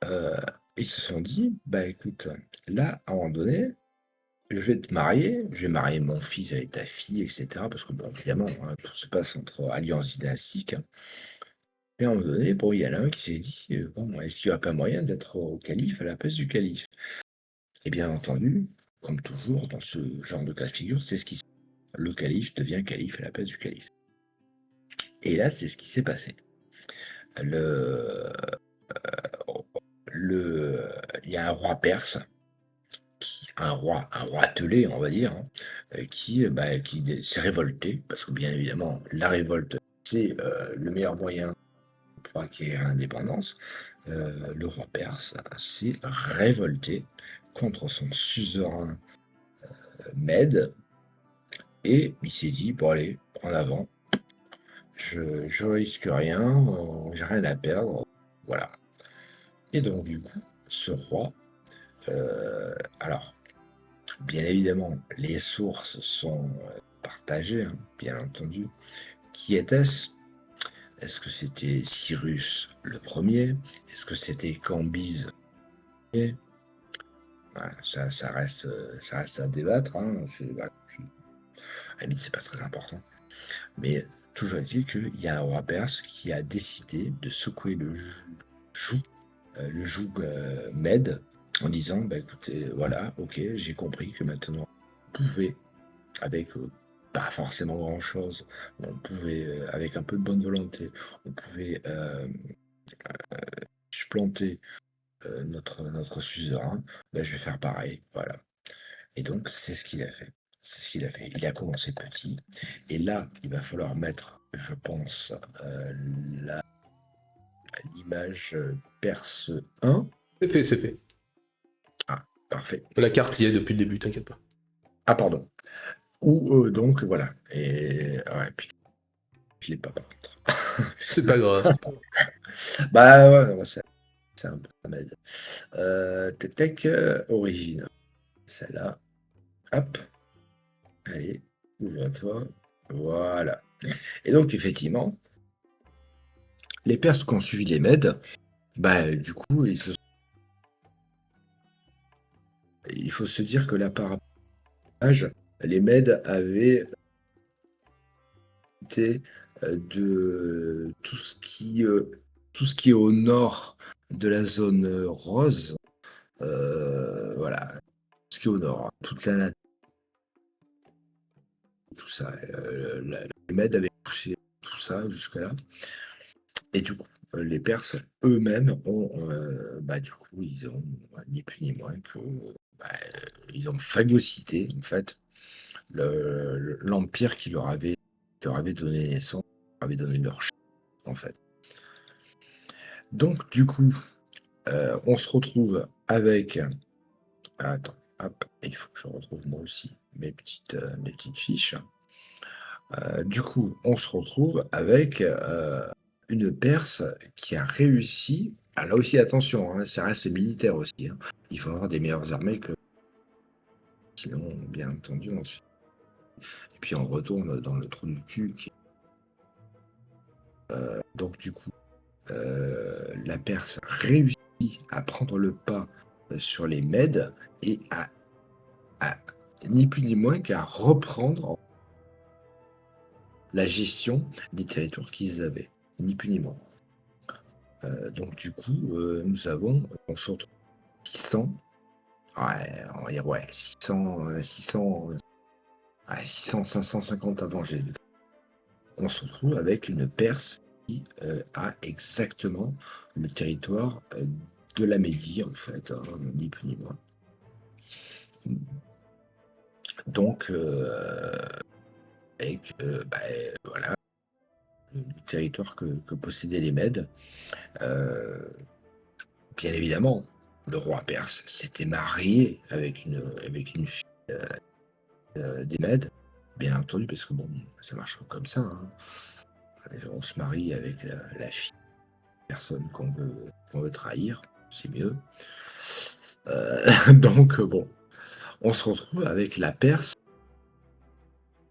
euh, ils se sont dit, bah écoute, là, à un moment donné, je vais te marier, je vais marier mon fils avec ta fille, etc. Parce que, bon, évidemment, hein, tout se passe entre alliances dynastiques, hein. Et à un moment donné, bon, il y en a un qui s'est dit, bon, est-ce qu'il n'y a pas moyen d'être au calife à la place du calife? Et bien entendu, comme toujours dans ce genre de cas de figure, c'est ce qui se passe. Le calife devient calife à la place du calife. Et là, c'est ce qui s'est passé. Le, il y a un roi perse, un roi attelé, on va dire, hein, qui s'est révolté, parce que bien évidemment, la révolte, c'est le meilleur moyen pour acquérir l'indépendance. Le roi perse s'est révolté contre son suzerain Mède, et il s'est dit, bon allez, en avant, je risque rien, j'ai rien à perdre, voilà. Et donc du coup, ce roi, alors, bien évidemment, les sources sont partagées, hein, bien entendu. Qui était-ce? Est-ce que c'était Cyrus le premier? Est-ce que c'était Cambyse le premier? Ouais, ça reste à débattre, hein. À la limite, c'est pas très important. Mais toujours est-il qu'il y a un roi perse qui a décidé de secouer joug, le joug Mède en disant, bah écoutez, voilà, ok, j'ai compris que maintenant on pouvait, avec pas forcément grand-chose, on pouvait, avec un peu de bonne volonté, on pouvait supplanter notre suzerain, bah, je vais faire pareil, voilà. Et donc, c'est ce qu'il a fait. C'est ce qu'il a fait. Il a commencé petit. Et là, il va falloir mettre, je pense, la- l'image Perse 1. C'est fait, c'est fait. Ah, parfait. La carte y est depuis le début, t'inquiète pas. Ah, pardon. Ou donc, voilà. Et ouais, puis je l'ai pas, par contre. C'est pas grave. Bah ouais, ouais, c'est un peu ça m'aide. Tac, tac, origine. Celle-là. Hop. Allez, ouvre-toi. Voilà. Et donc, effectivement, les Perses qui ont suivi les Mèdes, bah, du coup, il faut se dire que là, par rapport à l'âge, les Mèdes avaient été de tout ce qui est au nord de la zone rose, voilà, tout ce qui est au nord, hein, toute la nature, tout ça. Les Mèdes avaient poussé tout ça jusque-là. Et du coup, les Perses eux-mêmes ont, bah, du coup, ils ont ni plus ni moins que, bah, ils ont phagocyté, en fait, l'empire qui leur avait donné naissance, leur avait donné leur chef, en fait. Donc, du coup, on se retrouve avec. Attends, hop, il faut que je retrouve moi aussi mes petites fiches. Du coup, on se retrouve avec une Perse qui a réussi. Ah, là aussi, attention, hein, ça reste militaire aussi, hein. Il faut avoir des meilleures armées que. Sinon, bien entendu, ensuite. Et puis on retourne dans le trou du cul. Donc, du coup, la Perse réussit à prendre le pas sur les Mèdes et à ni plus ni moins qu'à reprendre la gestion des territoires qu'ils avaient, ni plus ni moins. Donc du coup, on se retrouve 600, ouais, on va dire ouais, 550 avant Jésus. On se retrouve avec une Perse qui a exactement le territoire de la Médie, en fait, hein, ni plus ni moins. Donc, avec bah, voilà, le territoire que possédaient les Mèdes. Euh, Bien évidemment, le roi perse s'était marié avec une fille des Mèdes, bien entendu, parce que bon, ça marche comme ça, hein. On se marie avec la fille de personne qu'on veut trahir, c'est mieux. Donc bon, on se retrouve avec la Perse,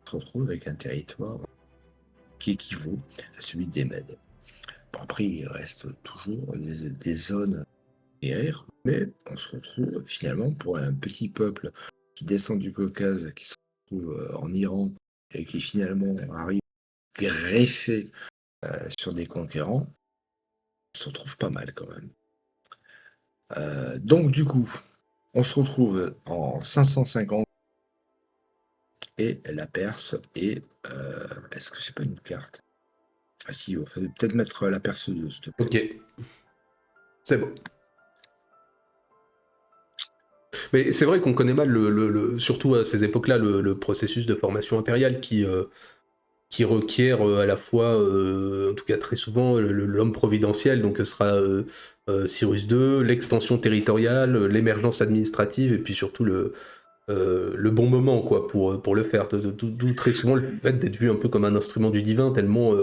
on se retrouve avec un territoire qui équivaut à celui des Mèdes. Bon, après, il reste toujours des zones guerre, mais on se retrouve finalement pour un petit peuple qui descend du Caucase, qui se retrouve en Iran et qui finalement arrive greffé sur des conquérants, on se retrouve pas mal quand même. Donc du coup, on se retrouve en 550 et la Perse est... est-ce que c'est pas une carte? Ah si, il fallait peut-être mettre la Perse 2, s'il te plaît. Ok, c'est bon. Mais c'est vrai qu'on connaît mal, surtout à ces époques-là, le processus de formation impériale qui requiert à la fois, en tout cas très souvent, l'homme providentiel, donc ce sera Cyrus II, l'extension territoriale, l'émergence administrative, et puis surtout le bon moment quoi, pour le faire. D'où très souvent le fait d'être vu un peu comme un instrument du divin, tellement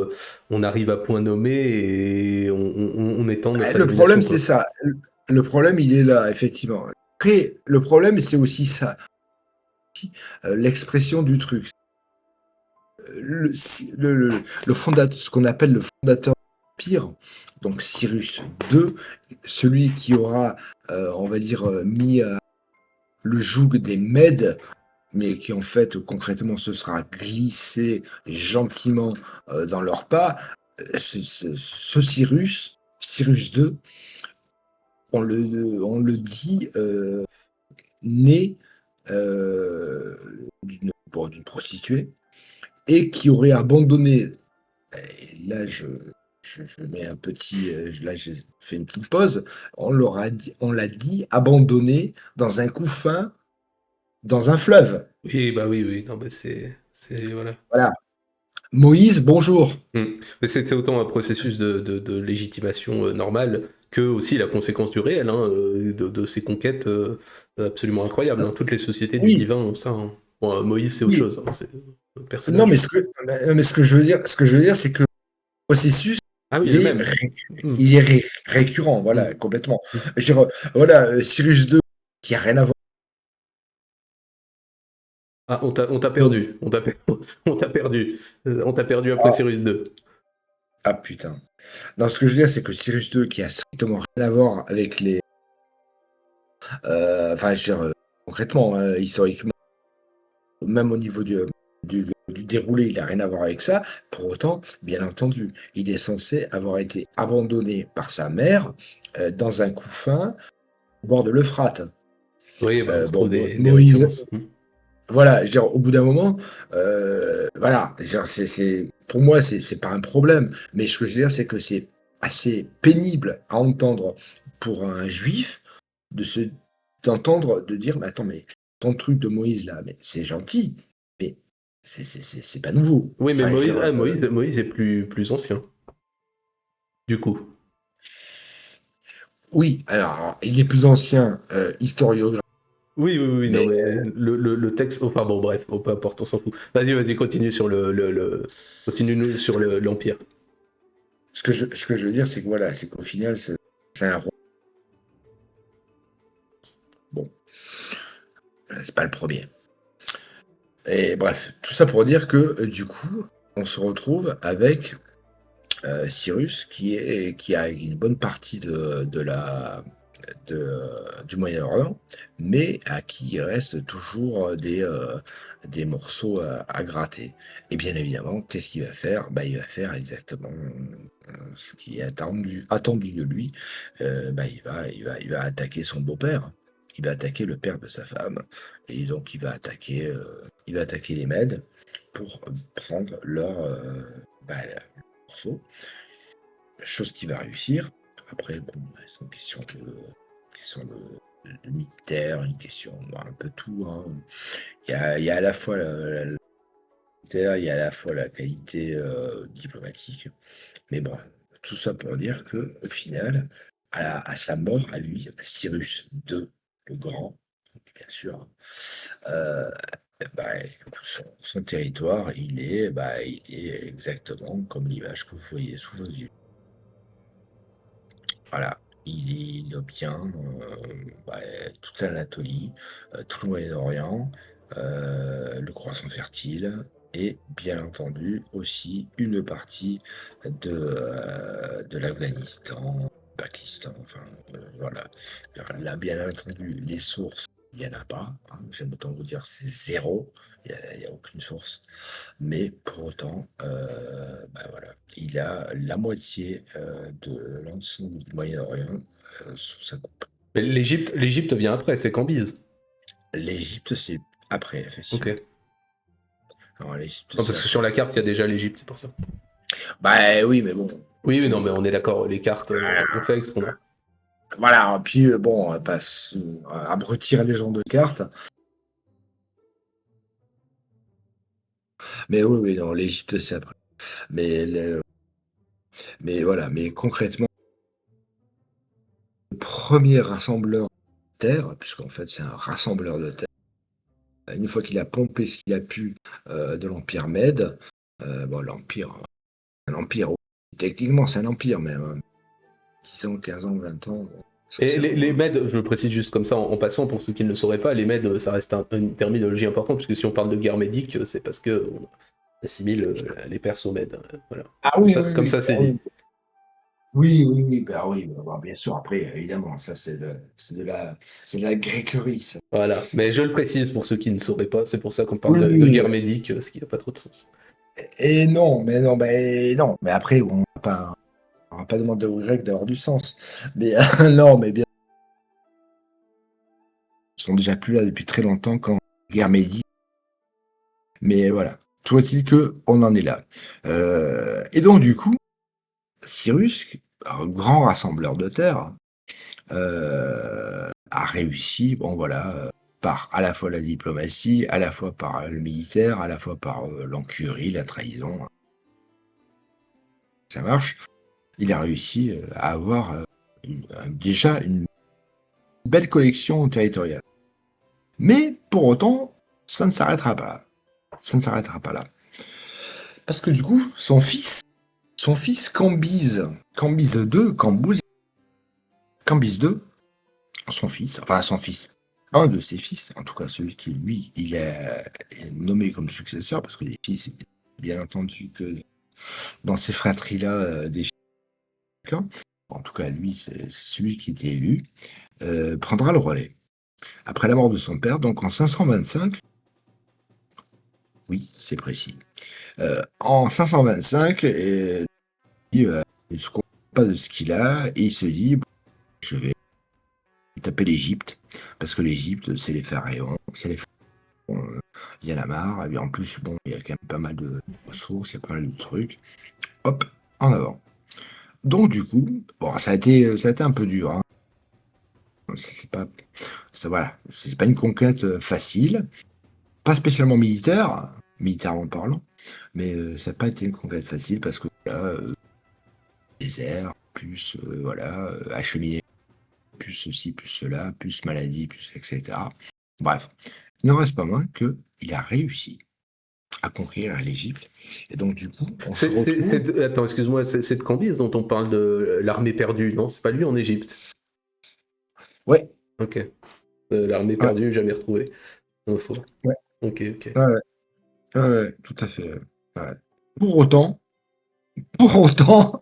on arrive à point nommé et on étend notre Le problème, domination. c'est Quoi. ça. Le problème, il est là, effectivement. Après, le problème, c'est aussi ça, l'expression du truc. Le fondateur, ce qu'on appelle le fondateur l'Empire, donc Cyrus II, celui qui aura, on va dire, mis le joug des Mèdes, mais qui en fait concrètement se sera glissé gentiment dans leur pas. Ce Cyrus II, on le dit né d'une prostituée et qui aurait abandonné. Et là, je mets un petit, là, j'ai fait une petite pause. On l'a dit, abandonné dans un couffin, dans un fleuve. Oui, bah oui, oui, non, bah voilà. Voilà. Moïse, bonjour. Mais c'est autant un processus de légitimation normale que aussi la conséquence du réel, hein, de ces conquêtes absolument incroyables, hein. Toutes les sociétés du Oui, divin ont ça, hein. Bon, Moïse, c'est autre oui. chose, hein, c'est un Non, personnage. mais ce que je veux dire, c'est que le processus, Ah oui, il le est, même. Hmm, récurrent, voilà, hmm. complètement. Je veux dire, voilà, Cyrus II, qui a rien à voir. Ah, on t'a perdu, on t'a perdu, on t'a perdu après Ah, Cyrus 2. ah, putain. Non, ce que je veux dire, c'est que Cyrus II, qui a strictement rien à voir avec les, enfin, je veux dire, concrètement, hein, historiquement, même au niveau du déroulé, il a rien à voir avec ça. Pour autant, bien entendu, il est censé avoir été abandonné par sa mère dans un couffin au bord de l'Euphrate. Oui, bah, on Bon, retrouve des Moïse, références. Hmm. voilà, je veux dire, au bout d'un moment, voilà, je veux dire, pour moi, c'est pas un problème. Mais ce que je veux dire, c'est que c'est assez pénible à entendre pour un juif de se d'entendre, de dire, mais attends, mais ton truc de Moïse là, mais c'est gentil, mais c'est pas nouveau. Oui, mais Enfin, je veux Moïse, dire, Moïse est plus ancien, du coup. oui, alors, il est plus ancien, historiographe, Oui, oui, oui, non, mais mais le texte, enfin bon, bref, peu importe, on s'en fout. Vas-y, continue sur continue sur l'Empire. ce que je veux dire, c'est que voilà, c'est qu'au final, c'est un roi. Bon, c'est pas le premier. Et bref, tout ça pour dire que du coup, on se retrouve avec Cyrus qui a une bonne partie du Moyen-Orient, mais à qui il reste toujours des morceaux à gratter. Et bien évidemment, qu'est-ce qu'il va faire? Bah, il va faire exactement ce qui est attendu de lui. Bah, il va attaquer son beau-père. Il va attaquer le père de sa femme. Et donc, il va attaquer les Mèdes pour prendre bah, morceaux. Chose qui va réussir. Après, bon, bah, c'est une question de militaire, une question un peu tout, hein. Il y a à la fois la militaire, il y a à la fois la qualité diplomatique. Mais bon, tout ça pour dire que au final, à sa mort, à lui, à Cyrus II, le Grand, bien sûr, euh, bah, son territoire, il est exactement comme l'image que vous voyez sous vos yeux. Voilà, il obtient bah, toute l'Anatolie, tout le Moyen-Orient, le croissant fertile et bien entendu aussi une partie de l'Afghanistan, Pakistan, enfin voilà. Alors là, bien entendu, les sources, il n'y en a pas, hein, j'aime autant vous dire c'est zéro, il y a aucune source. Mais pour autant, bah, voilà, il a la moitié de l'ensemble du Moyen-Orient sous sa coupe. Mais l'Égypte vient après, c'est Cambyse. L'Égypte, c'est après, Ok. effectivement. Alors, l'Égypte, Non, c'est parce que sur après. la carte, il y a déjà l'Égypte, c'est pour ça. Bah oui, mais bon. Oui, oui, non, mais on est d'accord, les cartes, on fait avec ce qu'on a. Voilà, puis bon, on va pas abrutir les gens de cartes. Mais oui, oui, non, l'Égypte, c'est après. Mais, mais voilà, mais concrètement, le premier rassembleur de terre, puisqu'en fait, c'est un rassembleur de terre. Une fois qu'il a pompé ce qu'il a pu de l'Empire Mède, bon, un empire, oui, techniquement c'est un empire, mais 10 ans, 15 ans, 20 ans, bon, Et censé les avoir. Mèdes, je le précise juste comme ça en passant, pour ceux qui ne le sauraient pas, les Mèdes, ça reste une terminologie importante, puisque si on parle de guerre médique, c'est parce qu'on assimile les Perses aux Mèdes. Voilà. Ah oui, oui, Comme oui, ça, c'est ah oui. dit. Oui, oui, oui, bah oui, bah, bien sûr. Après, évidemment, ça, c'est de la grecquerie, ça. Voilà. Mais je le précise pour ceux qui ne sauraient pas, c'est pour ça qu'on parle Oui, de oui, guerre oui. médique, ce qui n'a pas trop de sens. Et non, mais non, mais non. Mais après, on va pas demander aux Grecs d'avoir du sens. Mais non, mais bien, ils sont déjà plus là depuis très longtemps quand guerre médique. Mais voilà. Toujours est-il que on en est là. Et donc, du coup, Cyrus, un grand rassembleur de terre, a réussi, bon voilà, par à la fois la diplomatie, à la fois par le militaire, à la fois par l'encurie, la trahison, ça marche. Il a réussi à avoir déjà une belle collection territoriale. Mais pour autant, ça ne s'arrêtera pas là. Ça ne s'arrêtera pas là. Parce que du coup, son fils Cambyse II, Cambyse II, son fils, un de ses fils, en tout cas celui qui, lui, est nommé comme successeur, parce que les fils, bien entendu que dans ces fratries-là, des fils, hein. En tout cas, lui, c'est celui qui était élu, prendra le relais. Après la mort de son père, donc en 525, oui, c'est précis, en 525, il se contente pas de ce qu'il a, et il se dit, bon, je vais taper l'Égypte, parce que l'Égypte, c'est les pharaons, c'est les il y en a marre, et bien en plus, bon, il y a quand même pas mal de ressources, il y a pas mal de trucs. Hop, en avant. Donc du coup, bon, ça a été un peu dur, hein. C'est pas, voilà, c'est pas une conquête facile, pas spécialement militaire, militairement parlant, mais ça n'a pas été une conquête facile parce que là, désert, plus voilà, acheminer, plus ceci, plus cela, plus maladie, plus etc. Bref, il n'en reste pas moins que il a réussi à conquérir l'Égypte. Et donc, du coup, on se retrouve. Attends, excuse-moi, c'est de Cambyse dont on parle de l'armée perdue, non? C'est pas lui en Égypte. Ouais, Ok. L'armée ouais, perdue, jamais retrouvée. Info. ouais, Ok, ok. ouais, ouais, ouais, ouais, tout à fait. Ouais. Pour autant, pour autant,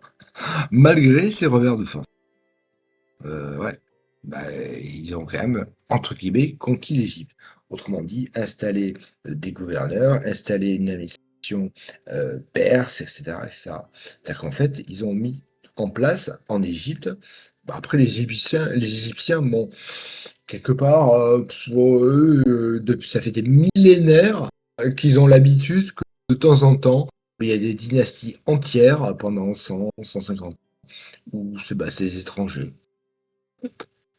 malgré ces revers de force, ouais, bah, ils ont quand même, entre guillemets, conquis l'Égypte. Autrement dit, installé des gouverneurs, installé une administration perse, etc., etc. C'est-à-dire qu'en fait, ils ont mis en place en Égypte. Bah, après, les Égyptiens, bon, quelque part, pour eux, depuis, ça fait des millénaires qu'ils ont l'habitude que de temps en temps, il y a des dynasties entières pendant 100, 150 où c'est les étrangers.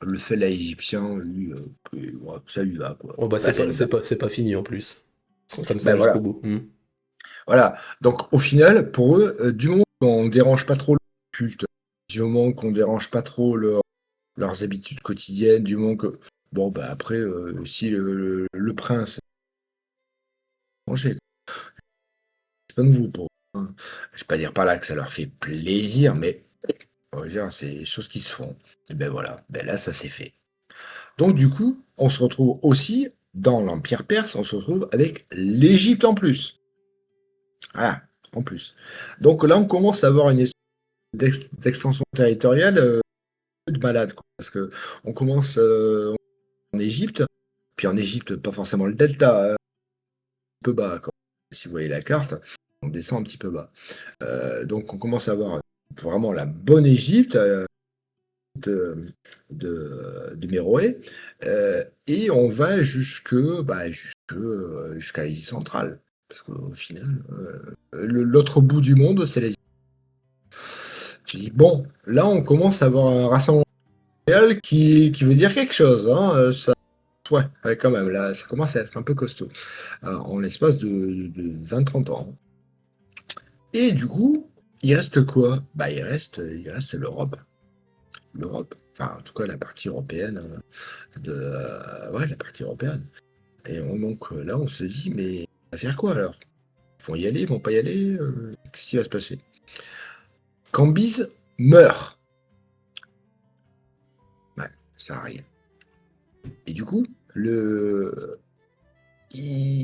Le fait là égyptien, lui, ouais, ça lui va, quoi. Oh bah Bah, ça lui va. c'est pas fini en plus. Ils sont comme ça Ben jusqu'au voilà, bout. Hmm. voilà. Donc au final, pour eux, du moment qu'on dérange pas trop le culte, du moment qu'on dérange pas trop leurs habitudes quotidiennes, du moment que bon bah après, si le prince manger, c'est pas nouveau pour eux, hein. Je vais pas dire par là que ça leur fait plaisir, mais on va dire c'est des choses qui se font. Et ben voilà, ben là ça s'est fait. Donc du coup, on se retrouve aussi dans l'Empire perse, on se retrouve avec l'Égypte en plus. Voilà, en plus. Donc là, on commence à avoir une espèce d'extension territoriale de malade, quoi, parce que on commence en Égypte, puis en Égypte, pas forcément le delta, un peu bas, quoi. Si vous voyez la carte, on descend un petit peu bas. Donc on commence à avoir vraiment la bonne Égypte, de, de Méroé, et on va jusqu'à l'Asie centrale. Parce qu'au final, l'autre bout du monde, c'est l'Asie. Tu dis, bon, là, on commence à avoir un rassemblement mondial qui veut dire quelque chose, hein, ouais, ouais, quand même, là, ça commence à être un peu costaud, en l'espace de 20-30 ans. Et du coup, il reste quoi? Bah, il reste l'Europe. L'Europe. Enfin, en tout cas, la partie européenne, ouais, la partie européenne. Et donc là, on se dit, mais on va faire quoi alors? Ils vont y aller, ils vont pas y aller? Qu'est-ce qui va se passer? Cambyse meurt. Ouais, ça arrive. Et du coup,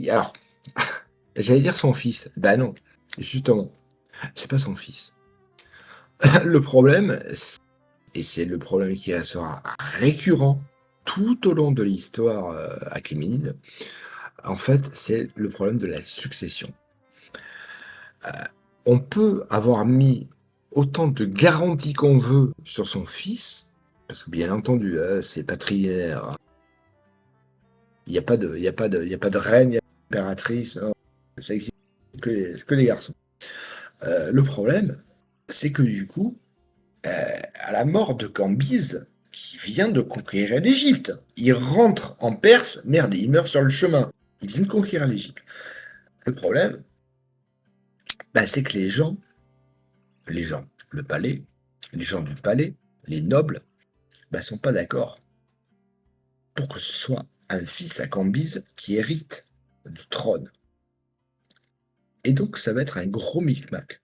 alors, j'allais dire son fils. Bah non, justement, c'est pas son fils. Le problème, et c'est le problème qui restera récurrent tout au long de l'histoire achéménide, en fait, c'est le problème de la succession. On peut avoir mis autant de garanties qu'on veut sur son fils, parce que bien entendu, c'est patrilinéaire, hein. Il y a pas de reine, il y a pas d'impératrice, non, ça existe que les garçons. Le problème, c'est que du coup, à la mort de Cambyse, qui vient de conquérir l'Égypte, il rentre en Perse, merde, il meurt sur le chemin. Il vient de conquérir l'Égypte. Le problème, bah, c'est que les gens, le palais, les gens du palais, les nobles, bah, sont pas d'accord pour que ce soit un fils à Cambyse qui hérite du trône. Et donc, ça va être un gros micmac.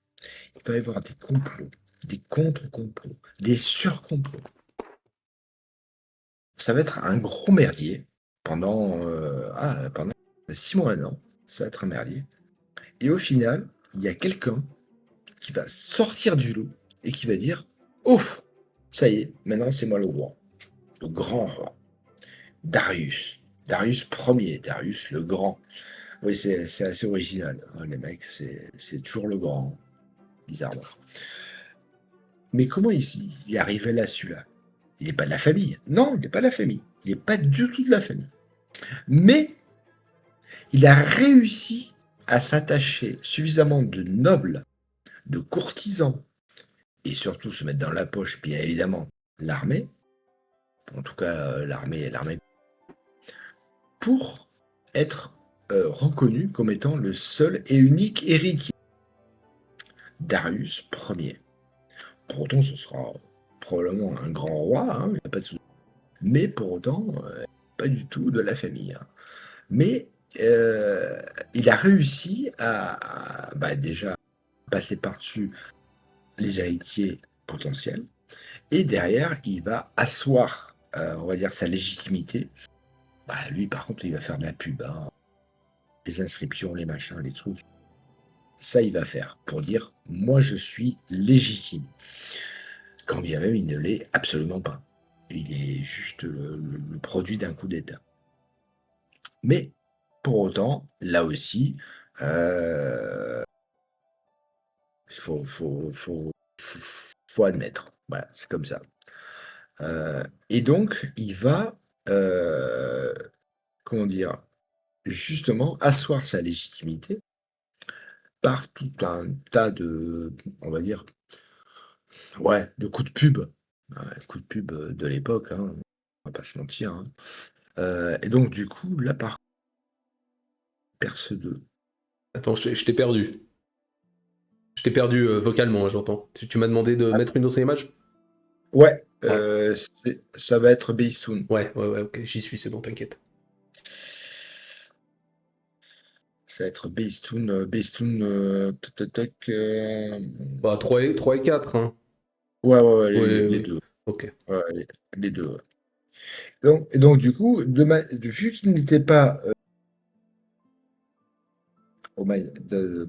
Il va y avoir des complots, des contre-complots, des surcomplots. Ça va être un gros merdier pendant 6 mois, un an. Ça va être un merdier. Et au final, il y a quelqu'un qui va sortir du lot et qui va dire: Ouf, ça y est, maintenant c'est moi le roi, le grand roi. Darius. Darius Ier, Darius le Grand. Oui, c'est assez original, hein, les mecs, c'est toujours le grand, bizarrement. Mais comment il est arrivé là, celui-là? Il n'est pas de la famille. Non, il n'est pas de la famille. Il n'est pas du tout de la famille. Mais il a réussi à s'attacher suffisamment de nobles, de courtisans, et surtout se mettre dans la poche, bien évidemment, l'armée, en tout cas l'armée, pour être reconnu comme étant le seul et unique héritier, Darius Ier. Pour autant, ce sera probablement un grand roi, hein, y a pas de souci. Mais pour autant, pas du tout de la famille, hein. Mais il a réussi bah, déjà passer par-dessus les héritiers potentiels. Et derrière, il va asseoir, on va dire, sa légitimité. Bah, lui, par contre, il va faire de la pub, hein. Les inscriptions, les machins, les trucs. Ça, il va faire pour dire, moi, je suis légitime. Quand bien même, il ne l'est absolument pas. Il est juste le produit d'un coup d'État. Mais, pour autant, là aussi, il faut admettre. Voilà, c'est comme ça. Et donc, il va, euh, comment dire, justement, asseoir sa légitimité par tout un tas de, on va dire, ouais, de coups de pub. Coups de pub de l'époque, hein, on va pas se mentir, hein. Et donc, du coup, là, par Perse 2. Attends, je t'ai perdu. Je t'ai perdu vocalement, hein, j'entends. Tu m'as demandé de Ah, mettre une autre image? ouais, Ouais, ça va être Beissoun. ouais, ok, j'y suis, c'est bon, t'inquiète. Ça va être Beistoun, tac, tac, tac, Bah, 3 et 4, hein. ouais, ouais, ouais, Oui, les oui, deux. ok. Ouais, les deux, ouais. Donc, du coup, vu qu'il n'était pas au ma- de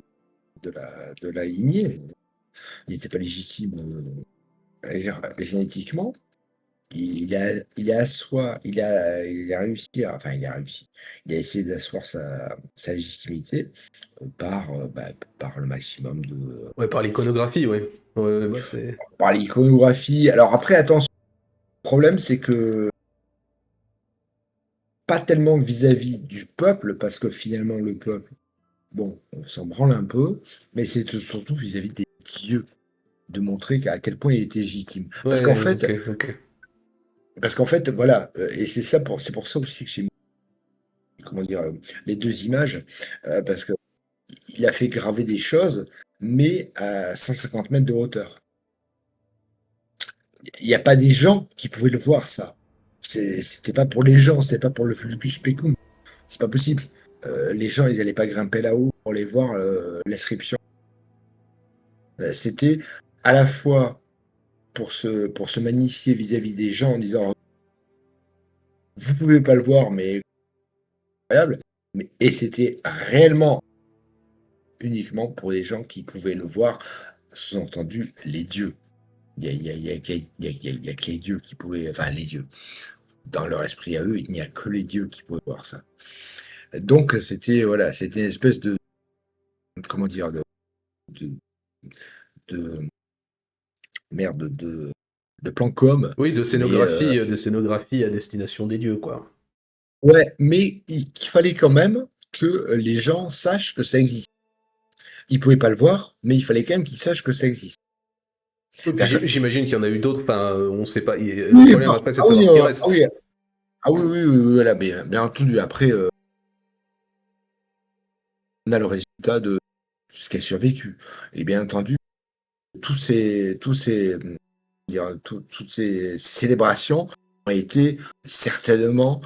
la lignée, il n'était pas légitime génétiquement, il a asseoir, il a réussi, enfin, il a réussi. Il a essayé d'asseoir sa légitimité bah, par le maximum Ouais, par l'iconographie, oui. Ouais, bah c'est... par l'iconographie. Alors après, attention, le problème, c'est que pas tellement vis-à-vis du peuple, parce que finalement, le peuple, bon, on s'en branle un peu, mais c'est surtout vis-à-vis des dieux, de montrer à quel point il était légitime. Ouais, ok, ok. Parce qu'en fait, voilà, et c'est pour ça aussi que j'ai mis, comment dire, les deux images, parce que il a fait graver des choses, mais à 150 mètres de hauteur. Il n'y a pas des gens qui pouvaient le voir, ça. C'était pas pour les gens, c'était pas pour le Flucus Specum. C'est pas possible. Les gens, ils allaient pas grimper là-haut pour aller voir l'inscription. C'était à la fois pour se magnifier vis-à-vis des gens en disant vous pouvez pas le voir, mais incroyable. Et c'était réellement uniquement pour les gens qui pouvaient le voir, sous-entendu les dieux. Il y a que les dieux qui pouvaient, enfin les dieux, dans leur esprit à eux, il n'y a que les dieux qui pouvaient voir ça. Donc c'était voilà, c'était une espèce de, comment dire, de, de merde, de plan com, Oui, mais de scénographie à destination des dieux, quoi. ouais, mais qu'il fallait quand même que les gens sachent que ça existe. Ils pouvaient pas le voir, mais il fallait quand même qu'ils sachent que ça existe. Et puis C'est-à-dire que j'imagine qu'il y en a eu d'autres, enfin, on sait pas. Le oui, problème après, c'est ah de oui, savoir qui ah oui, reste. ah oui, oui, oui, oui, voilà, bien entendu. Après, on a le résultat de ce qui a survécu. Et bien entendu, toutes ces célébrations ont été certainement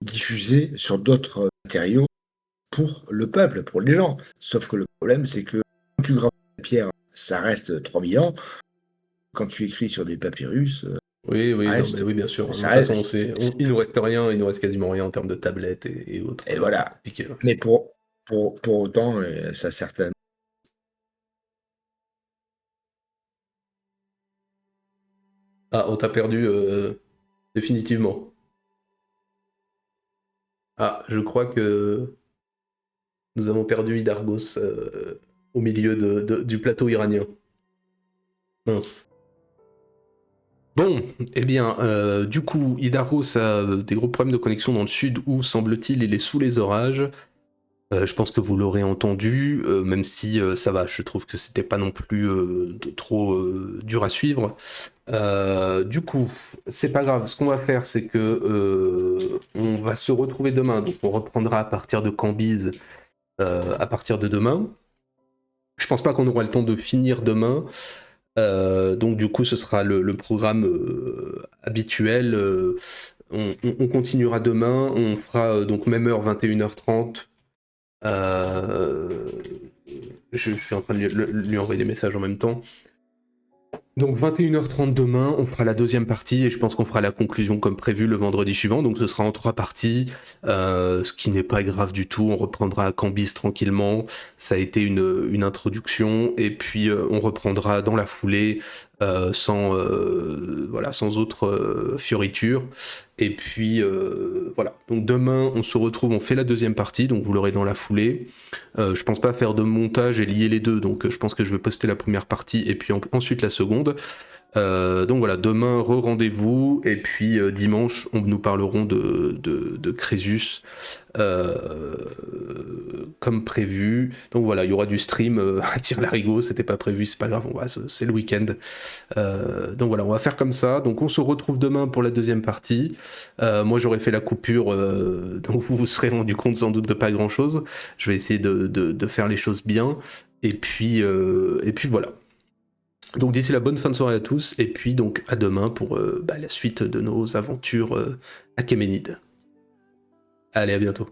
diffusées sur d'autres matériaux pour le peuple, pour les gens. Sauf que le problème, c'est que quand tu graves la pierre, ça reste 3000 ans. Quand tu écris sur des papyrus, Oui, oui, non, mais reste, oui, bien sûr. De ça toute façon, reste, il nous reste rien, il nous reste quasiment rien en termes de tablettes et autres et trucs voilà. compliqués. Ouais. Mais pour autant, ça certainement. Ah, on t'a perdu définitivement. Ah, je crois que nous avons perdu Idargos au milieu du plateau iranien. Mince. Bon, eh bien, du coup, Idargos a des gros problèmes de connexion dans le sud où, semble-t-il, il est sous les orages. Je pense que vous l'aurez entendu, même si ça va, je trouve que c'était pas non plus trop dur à suivre. Du coup, c'est pas grave. Ce qu'on va faire, c'est que on va se retrouver demain. Donc, on reprendra à partir de Cambyse à partir de demain. Je pense pas qu'on aura le temps de finir demain. Donc, du coup, ce sera le programme habituel. On continuera demain. On fera donc même heure 21h30. Euh, je suis en train de lui envoyer des messages en même temps. Donc 21h30 demain, on fera la deuxième partie et je pense qu'on fera la conclusion comme prévu le vendredi suivant. Donc ce sera en 3 parties, ce qui n'est pas grave du tout. On reprendra à Cambis tranquillement. Ça a été une introduction et puis on reprendra dans la foulée sans autre fioriture. Et puis voilà. Donc demain, on se retrouve, on fait la deuxième partie, donc vous l'aurez dans la foulée. Je pense pas faire de montage et lier les deux, donc je pense que je vais poster la première partie et puis ensuite la seconde. Donc voilà, demain re-rendez-vous et puis dimanche nous parlerons de Crésus euh, comme prévu. Donc voilà, il y aura du stream à tire-larigot, c'était pas prévu, c'est pas grave, c'est le week-end. Donc voilà, on va faire comme ça. Donc on se retrouve demain pour la deuxième partie. Moi j'aurais fait la coupure, donc vous vous serez rendu compte sans doute de pas grand-chose. Je vais essayer de faire les choses bien. Et puis voilà. Donc d'ici la bonne fin de soirée à tous, et puis donc à demain pour la suite de nos aventures Achéménides. Allez, à bientôt.